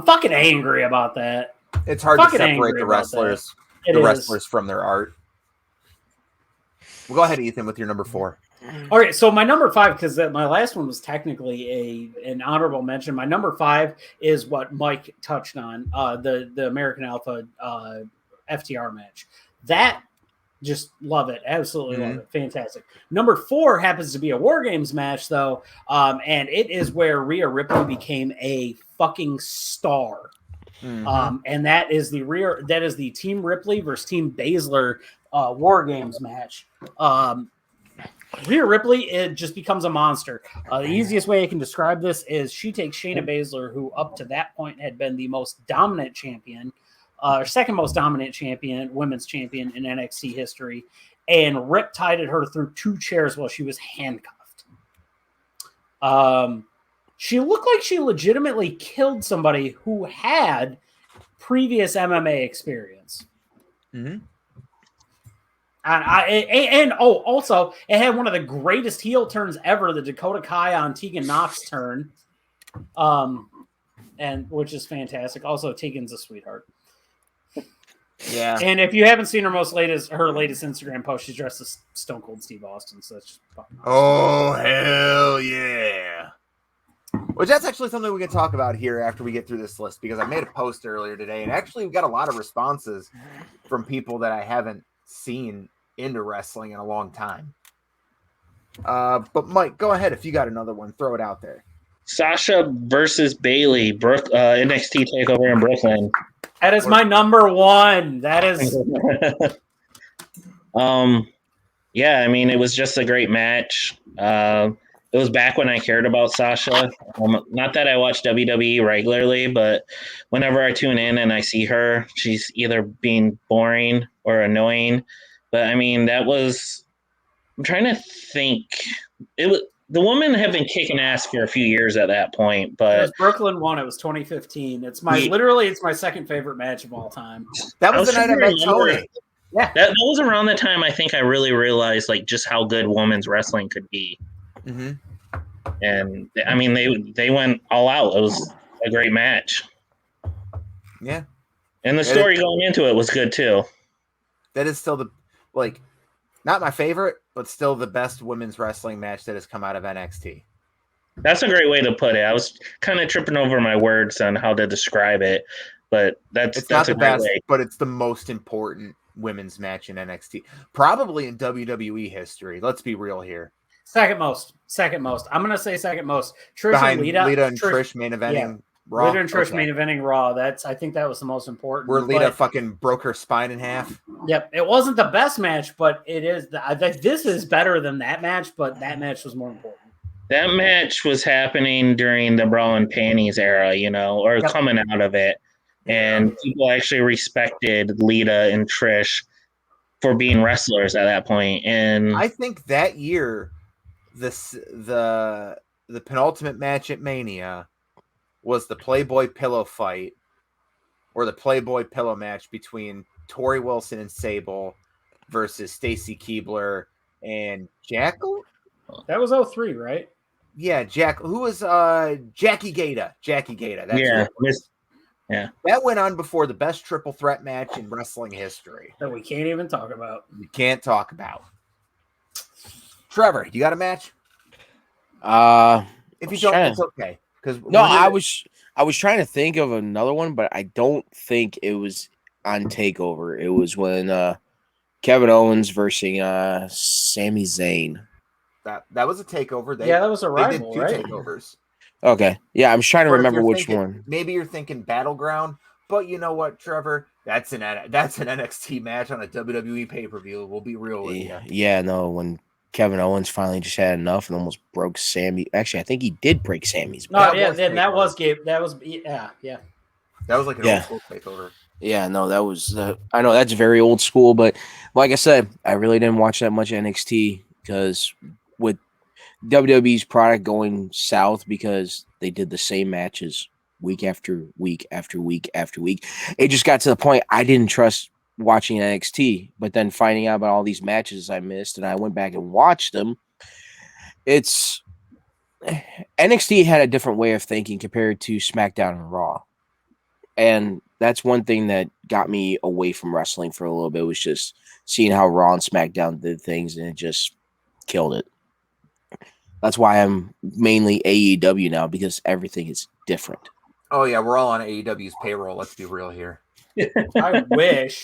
fucking angry about that. It's hard to separate the wrestlers from their art. Well, go ahead, Ethan, with your number 4. All right, so my number 5, because my last one was technically an honorable mention. My number 5 is what Mike touched on, the American Alpha FTR match. That, just love it, absolutely love it, fantastic. Number 4 happens to be a War Games match, though, and it is where Rhea Ripley became a fucking star. And that is the Team Ripley versus Team Baszler War Games match. Rhea Ripley, it just becomes a monster. The easiest way I can describe this is she takes Shayna Baszler, who up to that point had been the most dominant champion, second most dominant champion, women's champion in NXT history, and riptided her through 2 chairs while she was handcuffed. She looked like she legitimately killed somebody who had previous MMA experience. Also, it had one of the greatest heel turns ever, the Dakota Kai on Tegan Knox turn, and which is fantastic. Also, Tegan's a sweetheart. Yeah. And if you haven't seen her latest Instagram post, she's dressed as Stone Cold Steve Austin. So that's just fucking awesome. Oh, hell yeah. Which that's actually something we can talk about here after we get through this list, because I made a post earlier today, and actually we got a lot of responses from people that I haven't seen into wrestling in a long time. But Mike, go ahead. If you got another one, throw it out there. Sasha versus Bailey, NXT TakeOver in Brooklyn. That is my number 1. That is. Yeah, I mean, it was just a great match. It was back when I cared about Sasha. Not that I watch WWE regularly, but whenever I tune in and I see her, she's either being boring or annoying. But I mean, I'm trying to think. The woman had been kicking ass for a few years at that point, but it was Brooklyn 1. It was 2015. It's my second favorite match of all time. That was the night I met Tony. Yeah, that was around the time I think I really realized like just how good women's wrestling could be. And I mean, they went all out. It was a great match. Yeah, and the story going into it was good too. That is still not my favorite, but still the best women's wrestling match that has come out of NXT. That's a great way to put it. I was kind of tripping over my words on how to describe it, but that's not a the great best, way. but it's the most important women's match in NXT, probably in WWE history. Let's be real here. Second most. I'm gonna say second most. Trish Behind and Lita and Trish main eventing. Yeah. Raw. Lita and Trish main eventing Raw. I think that was the most important. Where Lita fucking broke her spine in half. Yep, it wasn't the best match, but it is. This is better than that match, but that match was more important. That match was happening during the Brawl and Panties era, or Yep. coming out of it. And people actually respected Lita and Trish for being wrestlers at that point. And I think that year, the penultimate match at Mania was the Playboy pillow fight, or the Playboy pillow match between Tori Wilson and Sable versus Stacy Keibler and Jackal. That was 03, right? Yeah, who was Jackie Gata. Jackie Gata. That's yeah, who it was. That went on before the best triple threat match in wrestling history that we can't even talk about. We can't talk about. Trevor, you got a match? If you don't, it's okay. Because I was trying to think of another one, but I don't think it was on Takeover. It was when Kevin Owens versus Sami Zayn. That was a Takeover. That was a rival, they did 2 takeovers. Okay, yeah, I'm trying to remember which one. Maybe you're thinking Battleground, but you know what, Trevor? That's an NXT match on a WWE pay-per-view. We'll be real with you. Yeah, no, when Kevin Owens finally just had enough and almost broke Sammy. Actually, I think he did break Sammy's. No, that was Gabe. That was yeah. That was like an old school takeover. Yeah, no, that was. I know that's very old school, but like I said, I really didn't watch that much NXT because with WWE's product going south because they did the same matches week after week after week after week, it just got to the point I didn't trust watching NXT. But then finding out about all these matches I missed, and I went back and watched them. It's NXT had a different way of thinking compared to SmackDown and Raw, and that's one thing that got me away from wrestling for a little bit, was just seeing how Raw and SmackDown did things, and it just killed it. That's why I'm mainly AEW now, because everything is different. Oh yeah, we're all on AEW's payroll. Let's be real here. I wish.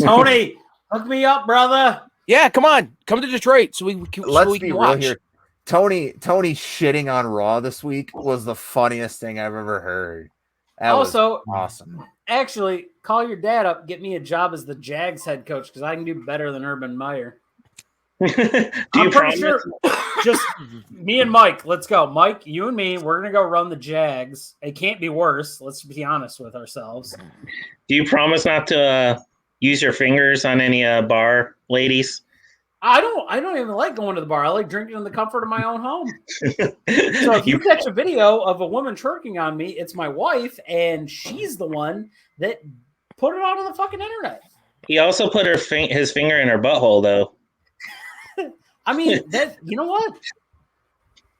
Tony, hook me up, brother. Yeah, come on, come to Detroit so we can. Let's be real here. Tony shitting on Raw this week was the funniest thing I've ever heard. That also was awesome. Actually, call your dad up, get me a job as the Jags head coach, because I can do better than Urban Meyer. I'm pretty sure. Just me and Mike. Let's go, Mike. You and me. We're gonna go run the Jags. It can't be worse. Let's be honest with ourselves. Do you promise not to use your fingers on any bar ladies? I don't even like going to the bar. I like drinking in the comfort of my own home. So if you catch a video of a woman twerking on me, it's my wife, and she's the one that put it out on the fucking internet. He also put his finger in her butthole, though. I mean, that, you know what?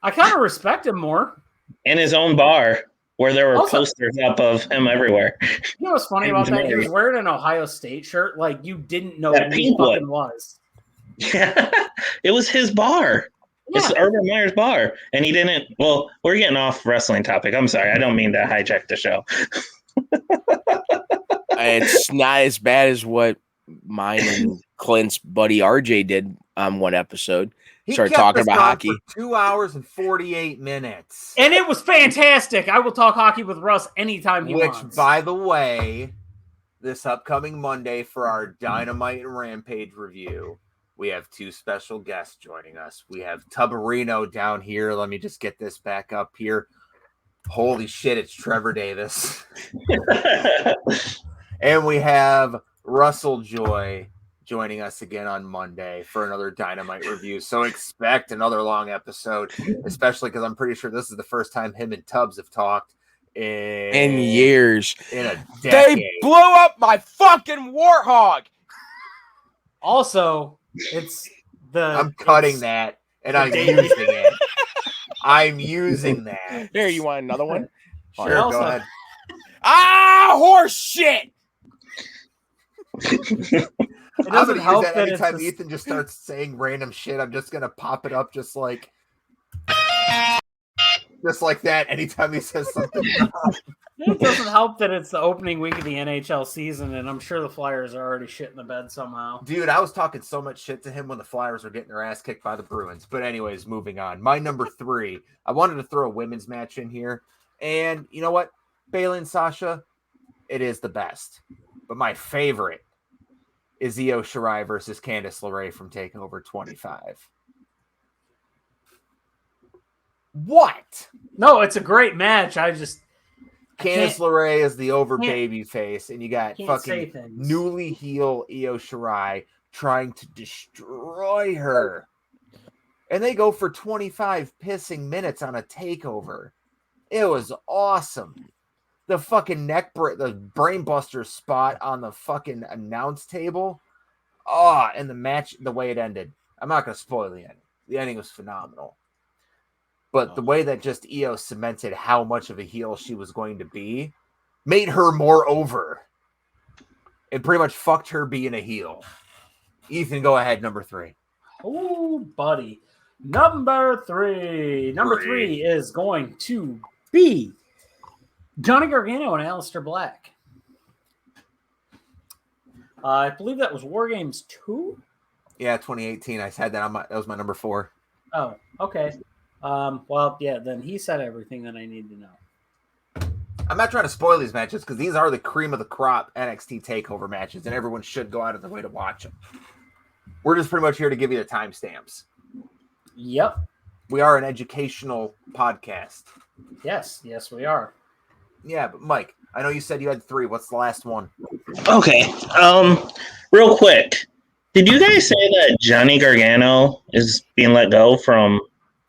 I kind of respect him more. In his own bar, where there were posters up of him everywhere. You know what's funny about that? He was wearing an Ohio State shirt. Like, you didn't know who he fucking was. Yeah, it was his bar. Yeah. It's Urban Meyer's bar. And he didn't. Well, we're getting off wrestling topic. I'm sorry. I don't mean to hijack the show. It's not as bad as what mine and Clint's buddy RJ did on one episode. Started talking about hockey. For 2 hours and 48 minutes. And it was fantastic. I will talk hockey with Russ anytime he wants. Which, by the way, this upcoming Monday for our Dynamite and Rampage review, we have 2 special guests joining us. We have Tubarino down here. Let me just get this back up here. Holy shit, it's Trevor Davis. And we have Russell Joy joining us again on Monday for another Dynamite review. So expect another long episode, especially because I'm pretty sure this is the first time him and Tubbs have talked in years. In a decade. They blew up my fucking warthog. Also, I'm cutting that, and I'm using it. I'm using that. Here, you want another one? Sure, go ahead. Horse shit! It doesn't help that anytime Ethan just starts saying random shit, I'm just gonna pop it up just like that anytime he says something. It doesn't help that it's the opening week of the NHL season, and I'm sure the Flyers are already shit in the bed somehow. Dude, I was talking so much shit to him when the Flyers were getting their ass kicked by the Bruins. But anyways, moving on. My number 3, I wanted to throw a women's match in here. And you know what? Bayley and Sasha, it is the best. But my favorite is Io Shirai versus Candice LeRae from TakeOver 25. What? No, it's a great match. Candice LeRae is the over can't- baby face, and you got can't say fucking things. newly heel Io Shirai trying to destroy her. And they go for 25 pissing minutes on a takeover. It was awesome. The fucking the brainbuster spot on the fucking announce table. Oh, and the match, the way it ended. I'm not going to spoil the ending. The ending was phenomenal. But the way that just Io cemented how much of a heel she was going to be made her more over. And pretty much fucked her being a heel. Ethan, go ahead, number 3. Oh, buddy. Number 3. Number 3 is going to be Johnny Gargano and Aleister Black. I believe that was War Games 2. Yeah, 2018. I said that. That was my number 4. Oh, okay. Well, yeah, then he said everything that I need to know. I'm not trying to spoil these matches because these are the cream of the crop NXT TakeOver matches, and everyone should go out of their way to watch them. We're just pretty much here to give you the timestamps. Yep. We are an educational podcast. Yes, we are. Yeah, but Mike, I know you said you had 3. What's the last one? Okay. Real quick. Did you guys say that Johnny Gargano is being let go from?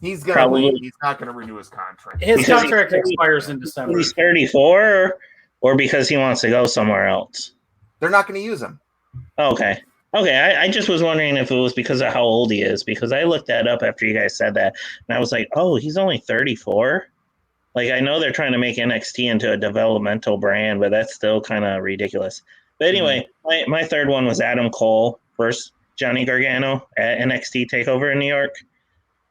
He's gonna leave. He's not gonna renew his contract. His Because contract expires in December. He's 34, or because he wants to go somewhere else? They're not gonna use him. Okay. I just was wondering if it was because of how old he is, because I looked that up after you guys said that, and I was like, oh, he's only 34? Like, I know they're trying to make NXT into a developmental brand, but that's still kind of ridiculous. But anyway, my third one was Adam Cole versus Johnny Gargano at NXT TakeOver in New York.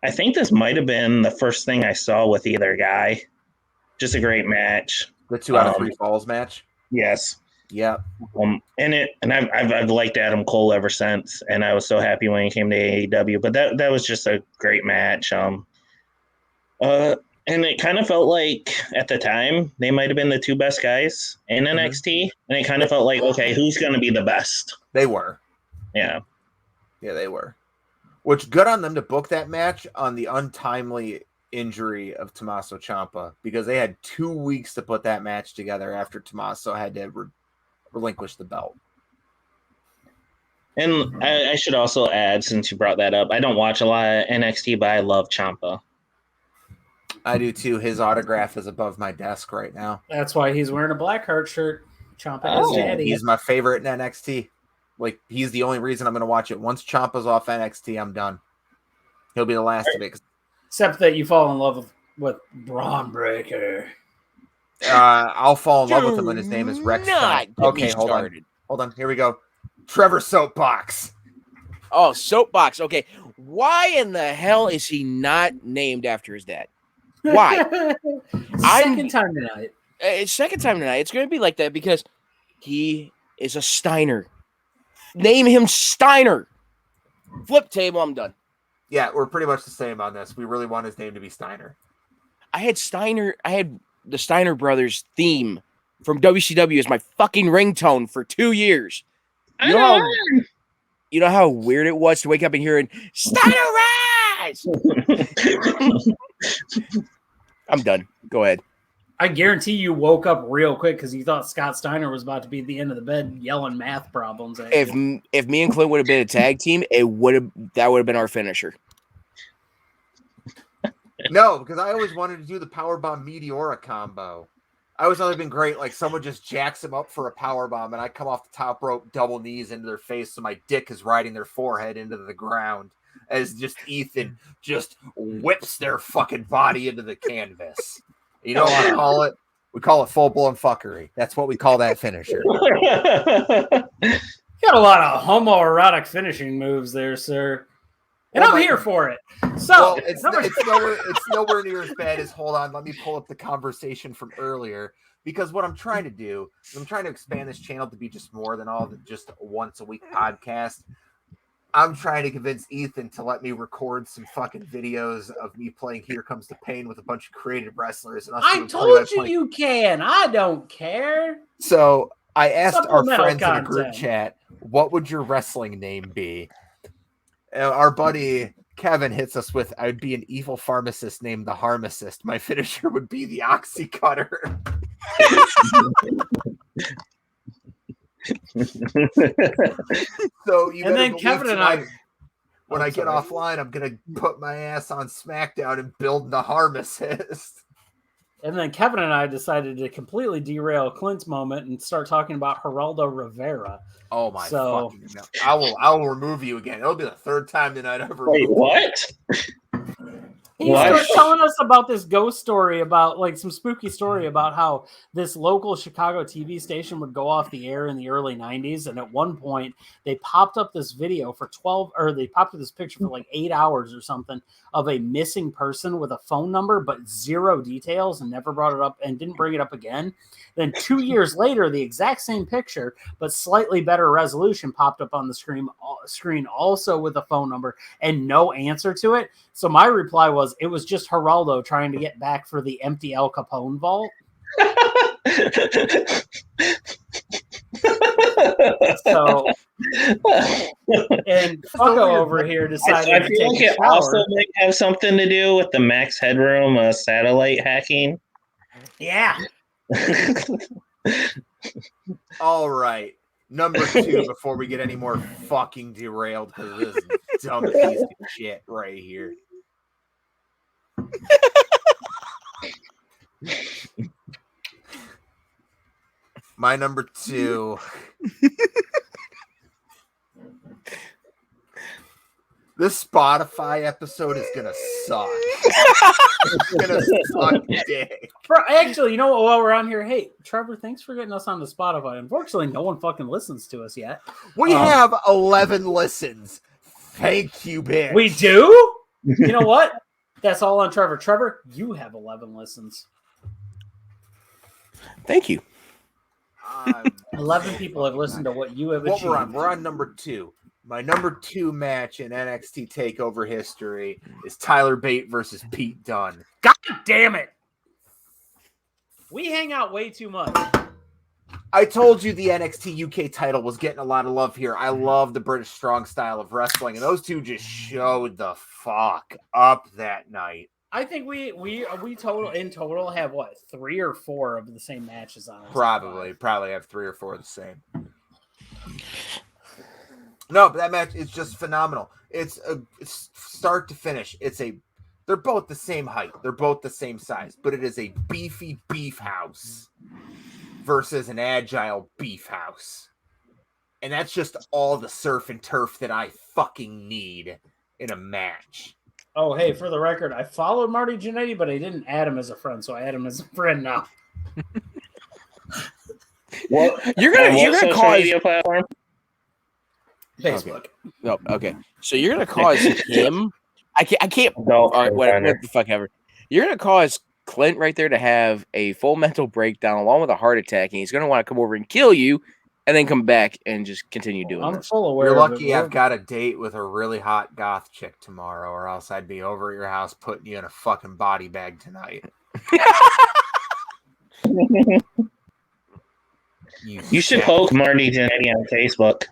I think this might have been the first thing I saw with either guy. Just a great match. The 2 out of 3 falls match. Yes. Yeah. And I've liked Adam Cole ever since, and I was so happy when he came to AEW. But that was just a great match. And it kind of felt like at the time they might have been the 2 best guys in NXT, and it kind of felt like, okay, who's going to be the best? They were. Yeah. Yeah, they were. Which, good on them to book that match on the untimely injury of Tommaso Ciampa, because they had 2 weeks to put that match together after Tommaso had to relinquish the belt. And I should also add, since you brought that up, I don't watch a lot of NXT, but I love Ciampa. I do too. His autograph is above my desk right now. That's why he's wearing a Blackheart shirt. Ciampa is daddy. He's my favorite in NXT. Like, he's the only reason I'm going to watch it. Once Ciampa's off NXT, I'm done. He'll be the last of it. Except that you fall in love with Braun Breaker. I'll fall in love with him when his name is Rex. Okay, hold on. Here we go. Trevor Soapbox. Oh, Soapbox. Okay. Why in the hell is he not named after his dad? Why? Second time tonight. It's second time tonight. It's going to be like that because he is a Steiner. Name him Steiner. Flip table. I'm done. Yeah, we're pretty much the same on this. We really want his name to be Steiner. I had the Steiner Brothers theme from WCW as my fucking ringtone for 2 years. You know how weird it was to wake up and hear Steiner Rise. I'm done. Go ahead. I guarantee you woke up real quick because you thought Scott Steiner was about to be at the end of the bed yelling math problems at you. If me and Clint would have been a tag team, that would have been our finisher. No, because I always wanted to do the powerbomb Meteora combo. I always thought it'd been great. Like, someone just jacks him up for a powerbomb, and I come off the top rope, double knees into their face, so my dick is riding their forehead into the ground as just Ethan just whips their fucking body into the canvas. You know what I call it? We call it full-blown fuckery. That's what we call that finisher. Got a lot of homoerotic finishing moves there, sir. And I'm here for it. So it's nowhere near as bad as, hold on, let me pull up the conversation from earlier. Because what I'm trying to do is I'm trying to expand this channel to be just more than just a once a week podcast. I'm trying to convince Ethan to let me record some fucking videos of me playing Here Comes the Pain with a bunch of creative wrestlers. And I told you can. I don't care. So I asked our friends content in a group chat, what would your wrestling name be? Our buddy Kevin hits us with, I'd be an evil pharmacist named the Harmacist. My finisher would be the Oxy Cutter. So you And then Kevin and I, when I get offline, I'm gonna put my ass on SmackDown and build the Harmacist. And then Kevin and I decided to completely derail Clint's moment and start talking about Geraldo Rivera. Oh my fucking no. I will remove you again. It'll be the third time tonight I've ever. Wait, what? He started telling us about this ghost story, about like some spooky story about how this local Chicago TV station would go off the air in the early 90s. And at one point they popped up this video for they popped up this picture for like 8 hours or something of a missing person with a phone number, but zero details, and never brought it up and didn't bring it up again. Then 2 years later, the exact same picture, but slightly better resolution, popped up on the screen also with a phone number and no answer to it. So my reply was, it was just Geraldo trying to get back for the empty Al Capone vault. So, and Fucko over here decided I feel like it also might have something to do with the Max Headroom satellite hacking. Yeah. All right. Number 2, before we get any more fucking derailed, because this is dumb piece of shit right here. My number 2. This Spotify episode is gonna suck. It's gonna suck dick. Actually, you know what? While we're on here, hey, Trevor, thanks for getting us on the Spotify. Unfortunately, no one fucking listens to us yet. We have 11 listens. Thank you, bitch. We do? You know what? That's all on Trevor. Trevor, you have 11 listens. Thank you. 11 people have listened to what you have achieved. We're on number 2. My number 2 match in NXT TakeOver history is Tyler Bate versus Pete Dunne. God damn it. We hang out way too much. I told you the NXT UK title was getting a lot of love here. I love the British strong style of wrestling, and those two just showed the fuck up that night. I think we total have what, 3 or 4 of the same matches on it. Probably have 3 or 4 of the same. No, but that match is just phenomenal. It's start to finish. They're both the same height. They're both the same size, but it is a beefy beef house versus an agile beef house. And that's just all the surf and turf that I fucking need in a match. Oh, hey, for the record, I followed Marty Jannetty, but I didn't add him as a friend, so I add him as a friend now. Well, you're gonna cause media platform? Facebook. No, okay. So you're gonna cause him. I can't. No, all right, what the fuck ever. You're gonna cause Clint right there to have a full mental breakdown along with a heart attack, and he's gonna want to come over and kill you, and then come back and just continue doing I'm this. full aware. You're of lucky it. I've got a date with a really hot goth chick tomorrow, or else I'd be over at your house putting you in a fucking body bag tonight. You should poke Marty Jannetty on Facebook.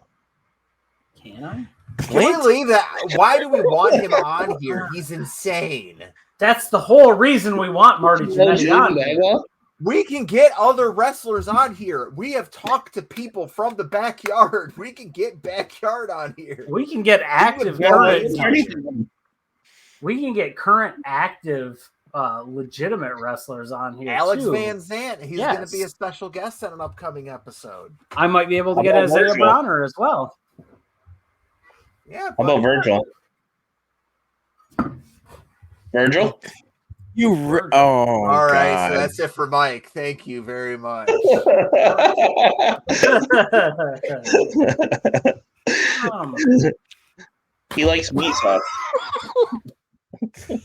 Can I? Can we leave that? Why do we want him on here? He's insane. That's the whole reason we want Marty Jannetty on here. We can get other wrestlers on here. We have talked to people from the backyard. We can get backyard on here. We can get active. We can get current active, legitimate wrestlers on here. Alex too. Van Zant. He's going to be a special guest on an upcoming episode. I might be able to get Isaiah Bronner as well. Yeah. How about Virgil? Virgil? All right, God. so that's it for Mike. Thank you very much. He likes meat sauce. You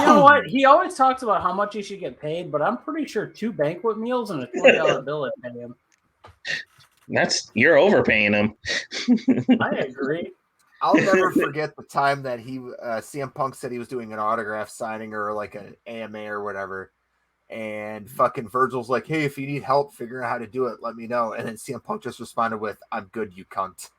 know what? He always talks about how much he should get paid, but I'm pretty sure 2 banquet meals and a $20 bill would pay him. You're overpaying him. I agree. I'll never forget the time that CM Punk said he was doing an autograph signing or like an AMA or whatever. And fucking Virgil's like, hey, if you need help figuring out how to do it, let me know. And then CM Punk just responded with, I'm good, you cunt.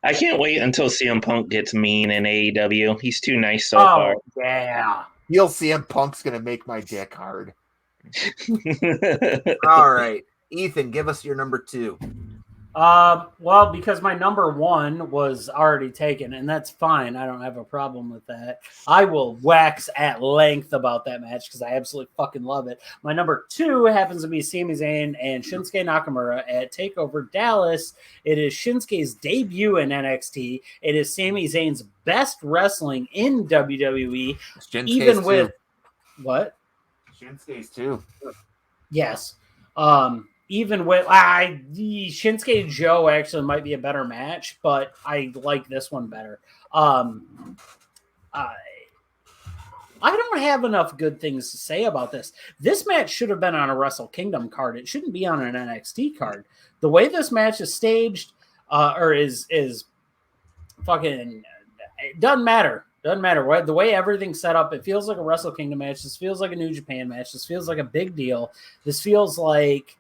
I can't wait until CM Punk gets mean in AEW. He's too nice so far. Oh, yeah. You'll see him. Punk's gonna make my dick hard. All right, Ethan, give us your number 2. Well, because my number 1 was already taken, and that's fine. I don't have a problem with that. I will wax at length about that match because I absolutely fucking love it. My number 2 happens to be Sami Zayn and Shinsuke Nakamura at Takeover Dallas. It is Shinsuke's debut in NXT. It is Sami Zayn's best wrestling in WWE, even with what? Shinsuke's too. Yes. Even with Shinsuke Joe actually might be a better match, but I like this one better. I don't have enough good things to say about this. This match should have been on a Wrestle Kingdom card. It shouldn't be on an NXT card. The way this match is staged, or is fucking, it doesn't matter. Doesn't matter what the way everything's set up. It feels like a Wrestle Kingdom match. This feels like a New Japan match. This feels like a big deal. This feels like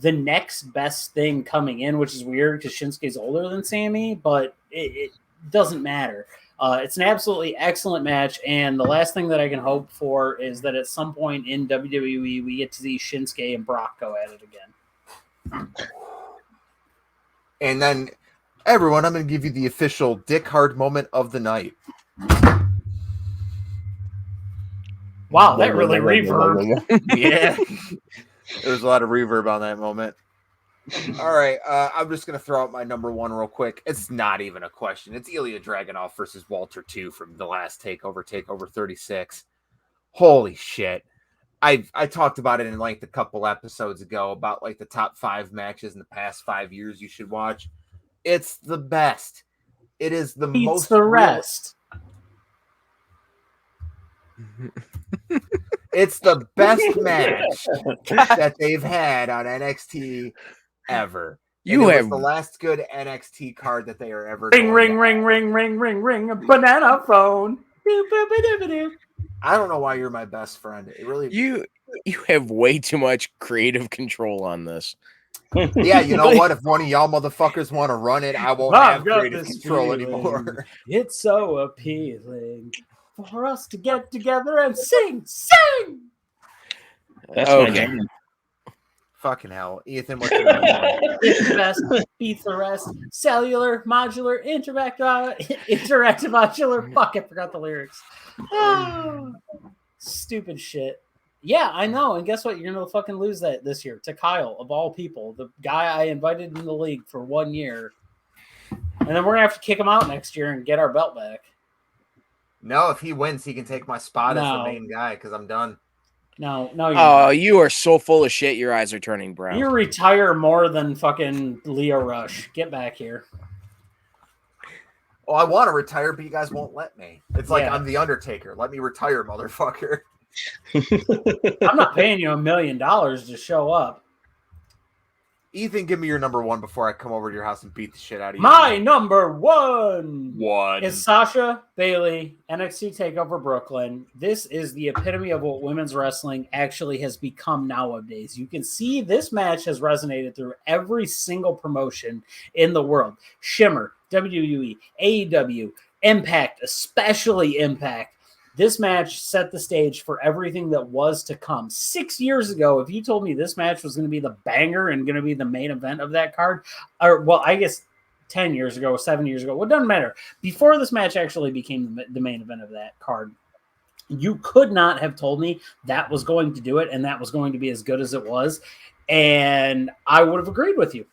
the next best thing coming in, which is weird because Shinsuke's older than Sammy, but it doesn't matter. It's an absolutely excellent match, and the last thing that I can hope for is that at some point in WWE we get to see Shinsuke and Brock go at it again. And then, everyone, I'm going to give you the official dick hard moment of the night. Wow, that really reverb. Yeah. There was a lot of reverb on that moment. All right, I'm just going to throw out my number 1 real quick. It's not even a question. It's Ilya Dragunov versus Walter 2 from the last Takeover 36. Holy shit. I talked about it in like a couple episodes ago about like the top 5 matches in the past 5 years you should watch. It's the best. It is the most the rest. It's the best match that they've had on NXT ever. You and it have was the last good NXT card that they are ever. Ring, a banana phone. I don't know why you're my best friend. It really you have way too much creative control on this. Yeah, you know what? If one of y'all motherfuckers want to run it, I won't have creative control anymore. It's so appealing for us to get together and sing. That's my jam. Fucking hell. Ethan, what's your number 1? It's the best, beats the rest. Cellular, modular, interactive modular. Fuck, I forgot the lyrics. Stupid shit. Yeah, I know. And guess what? You're going to fucking lose that this year to Kyle, of all people. The guy I invited in the league for 1 year. And then we're going to have to kick him out next year and get our belt back. No, if he wins, he can take my spot as the main guy because I'm done. No. You are so full of shit. Your eyes are turning brown. You retire more than fucking Leo Rush. Get back here. Oh, I want to retire, but you guys won't let me. It's like I'm the Undertaker. Let me retire, motherfucker. I'm not paying you $1 million to show up. Ethan, give me your number 1 before I come over to your house and beat the shit out of you. My number 1 1 is Sasha Bailey, NXT TakeOver Brooklyn. This is the epitome of what women's wrestling actually has become nowadays. You can see this match has resonated through every single promotion in the world. Shimmer, WWE, AEW, Impact, especially Impact. This match set the stage for everything that was to come. 6 years ago, if you told me this match was going to be the banger and going to be the main event of that card, or well, I guess 10 years ago, 7 years ago, well, it doesn't matter. Before this match actually became the main event of that card, you could not have told me that was going to do it and that was going to be as good as it was, and I would have agreed with you.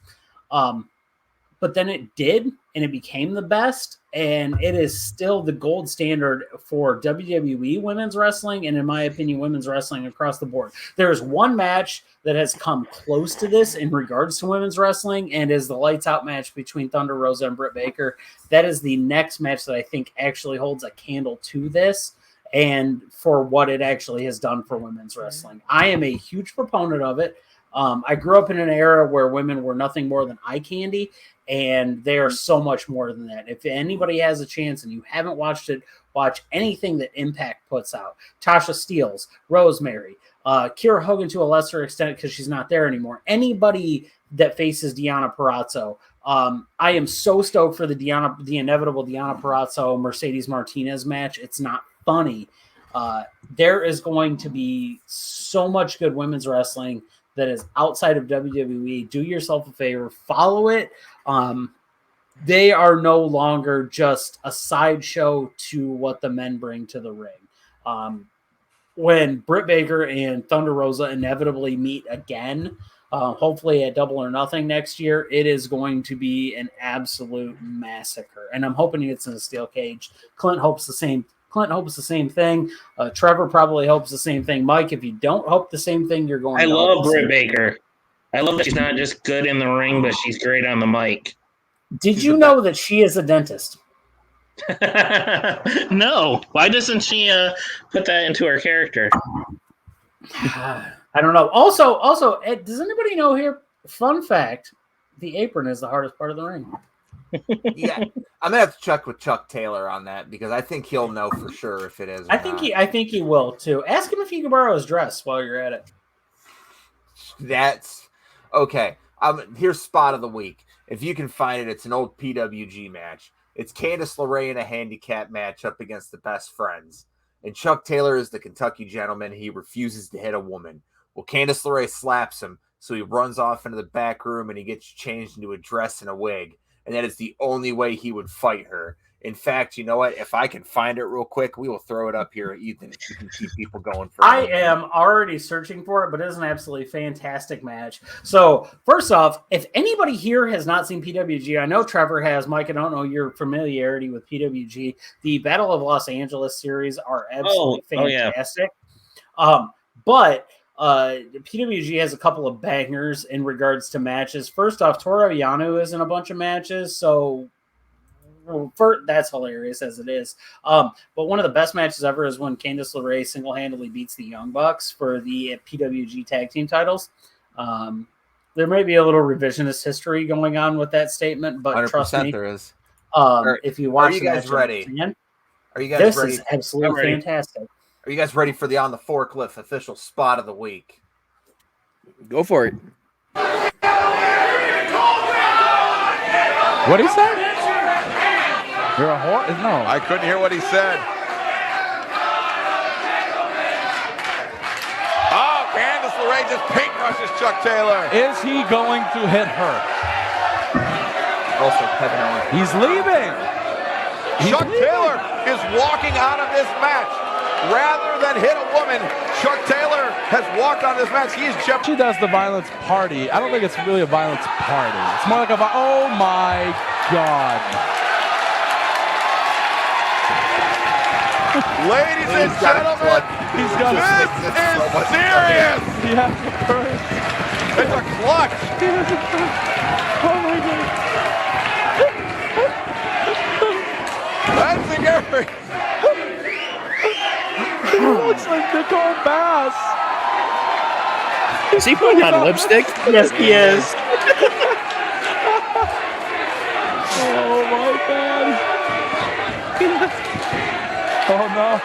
But then it did, and it became the best, and it is still the gold standard for WWE women's wrestling, and in my opinion, women's wrestling across the board. There is one match that has come close to this in regards to women's wrestling, and is the lights out match between Thunder Rosa and Britt Baker. That is the next match that I think actually holds a candle to this, and for what it actually has done for women's wrestling. I am a huge proponent of it. I grew up in an era where women were nothing more than eye candy, and they are so much more than that. If anybody has a chance and you haven't watched it, watch anything that Impact puts out. Tasha Steeles, Rosemary, Kira Hogan to a lesser extent because she's not there anymore. Anybody that faces Deonna Purrazzo. I am so stoked for the inevitable Deonna Purrazzo Mercedes Martinez match. It's not funny. There is going to be so much good women's wrestling that is outside of WWE. Do yourself a favor, follow it. They are no longer just a sideshow to what the men bring to the ring. When Britt Baker and Thunder Rosa inevitably meet again, hopefully at Double or Nothing next year, it is going to be an absolute massacre. And I'm hoping it's in a steel cage. Clint hopes the same thing. Trevor probably hopes the same thing. Mike, if you don't hope the same thing, you're going. I love Britt Baker. I love that she's not just good in the ring, but she's great on the mic. Did you know that she is a dentist? No. Why doesn't she put that into her character? I don't know. Also, Ed, does anybody know here? Fun fact: the apron is the hardest part of the ring. Yeah, I'm gonna have to check with Chuck Taylor on that because I think he'll know for sure if it is. I think he will too. Ask him if he can borrow his dress while you're at it. That's okay. Here's spot of the week. If you can find it, it's an old PWG match. It's Candice LeRae in a handicap match up against the Best Friends. And Chuck Taylor is the Kentucky gentleman. He refuses to hit a woman. Well, Candice LeRae slaps him, so he runs off into the back room and he gets changed into a dress and a wig. And that is the only way he would fight her. In fact, you know what? If I can find it real quick, we will throw it up here, Ethan. You can keep people going. I am already searching for it, but it is an absolutely fantastic match. So, first off, if anybody here has not seen PWG, I know Trevor has. Mike, I don't know your familiarity with PWG. The Battle of Los Angeles series are absolutely fantastic. But PWG has a couple of bangers in regards to matches. First off, Toru Yano is in a bunch of matches, so that's hilarious as it is. But one of the best matches ever is when Candice LeRae single-handedly beats the Young Bucks for the PWG tag team titles. There may be a little revisionist history going on with that statement, but trust me, there is. If you watch, are you guys ready? Are you guys this ready? Is absolutely fantastic. Are you guys ready for the On the Forklift official spot of the week? Go for it. What he said? You're a whore? No. I couldn't hear what he said. Oh, Candice LeRae just paintbrushes Chuck Taylor. Is he going to hit her? Also, Kevin Owens. He's leaving. Chuck Taylor is walking out of this match. Rather than hit a woman, Chuck Taylor has walked on this match. He's jumped. She does the violence party. I don't think it's really a violence party. It's more like a oh my God. Ladies and gentlemen, this is serious. He has to curse. It's a clutch. He has to curse. Oh my God. That's the Gary. He looks like Nicole Bass. Is he putting on lipstick? Yes, he is. Oh my God. Oh no.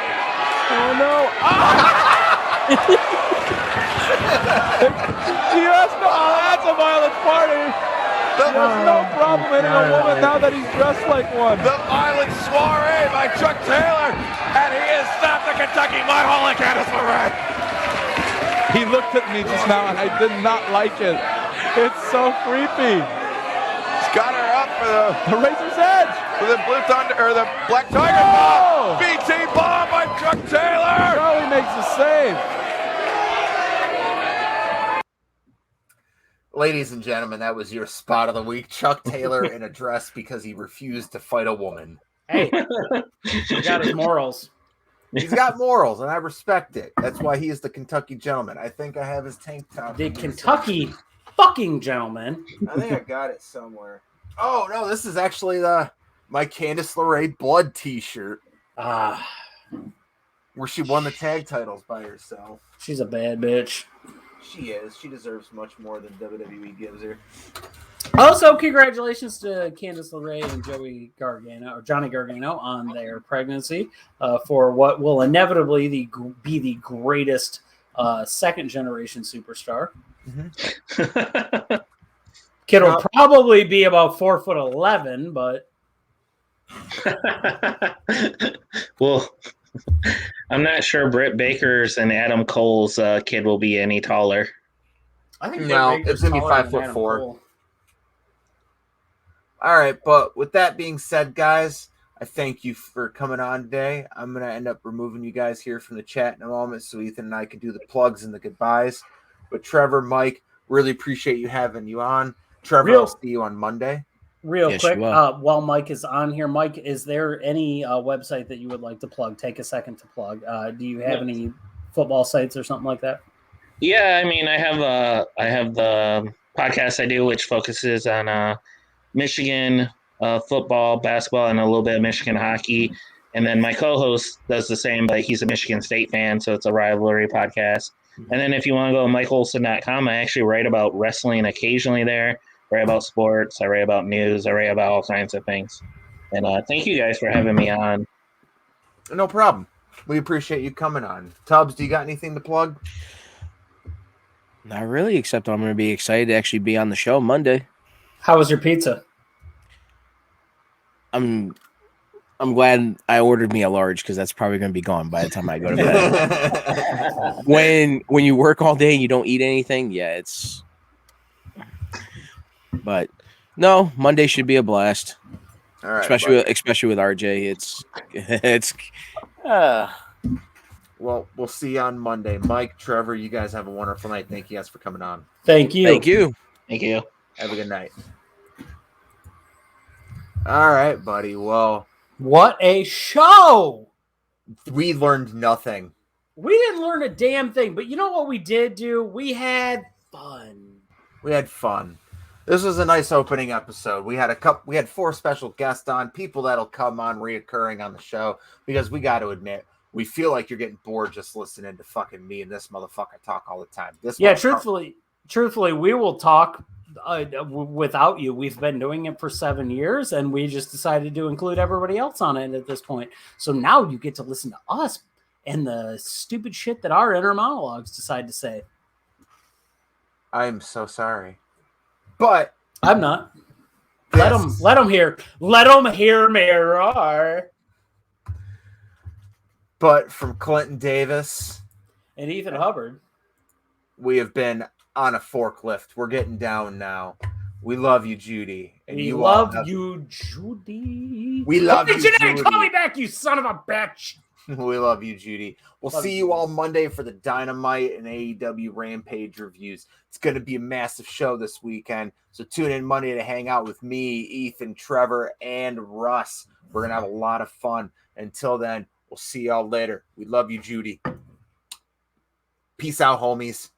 Oh no. Yes, no, that's a violent party. There's no problem hitting a woman now that he's dressed like one. The violent soiree by Chuck Taylor, and he has stopped the Kentucky Mudhole and Candice LeRae. He looked at me just now, and I did not like it. It's so creepy. He's got her up for the Razor's Edge. For the Blue Thunder or the Black Tiger bomb. BT bomb by Chuck Taylor. Charlie makes the save. Ladies and gentlemen, that was your spot of the week. Chuck Taylor in a dress because he refused to fight a woman. Hey, he got his morals. He's got morals, and I respect it. That's why he is the Kentucky gentleman. I think I have his tank top. The Kentucky fucking gentleman. I think I got it somewhere. Oh, no, this is actually my Candice LeRae blood t-shirt. Where she won the tag titles by herself. She's a bad bitch. She is. She deserves much more than WWE gives her. Also, congratulations to Candice LeRae and Johnny Gargano on their pregnancy for what will inevitably be the greatest second generation superstar. Mm-hmm. Kid will probably be about 4'11", but well, I'm not sure Britt Baker's and Adam Cole's kid will be any taller. I think no, it's gonna be 5'4". All right, but with that being said, guys, I thank you for coming on today. I'm gonna end up removing you guys here from the chat in a moment, so Ethan and I can do the plugs and the goodbyes. But Trevor, Mike, really appreciate you having you on. Trevor, I'll see you on Monday. Real quick, while Mike is on here, Mike, is there any website that you would like to plug? Take a second to plug. Do you have any football sites or something like that? Yeah, I mean, I have the podcast I do, which focuses on Michigan football, basketball, and a little bit of Michigan hockey. And then my co-host does the same, but he's a Michigan State fan, so it's a rivalry podcast. And then if you want to go to MikeOlson.com, I actually write about wrestling occasionally there. I write about sports. I write about news. I write about all kinds of things. And thank you guys for having me on. No problem. We appreciate you coming on. Tubbs, do you got anything to plug? Not really, except I'm going to be excited to actually be on the show Monday. How was your pizza? I'm glad I ordered me a large because that's probably going to be gone by the time I go to bed. when you work all day and you don't eat anything, yeah, it's. But no, Monday should be a blast. All right, especially with RJ. It's. Well, we'll see you on Monday. Mike, Trevor, you guys have a wonderful night. Thank you guys for coming on. Thank you. Thank you. Thank you. Have a good night. All right, buddy. Well, what a show! We learned nothing. We didn't learn a damn thing, but you know what we did do? We had fun. We had fun. This was a nice opening episode. We had 4 special guests on, people that'll come on reoccurring on the show, because we got to admit, we feel like you're getting bored just listening to fucking me and this motherfucker talk all the time. Truthfully, we will talk without you. We've been doing it for 7 years, and we just decided to include everybody else on it at this point. So now you get to listen to us and the stupid shit that our inner monologues decide to say. I'm so sorry. But I'm not. Let them hear. Let them hear me roar. But from Clinton Davis and Ethan Hubbard, we have been on a forklift. We're getting down now. We love you, Judy. And we love you, Judy. We love you, Judy. Call me back, you son of a bitch. We love you, Judy. We'll see you all Monday for the Dynamite and AEW Rampage reviews. It's going to be a massive show this weekend. So tune in Monday to hang out with me, Ethan, Trevor, and Russ. We're going to have a lot of fun. Until then, we'll see y'all later. We love you, Judy. Peace out, homies.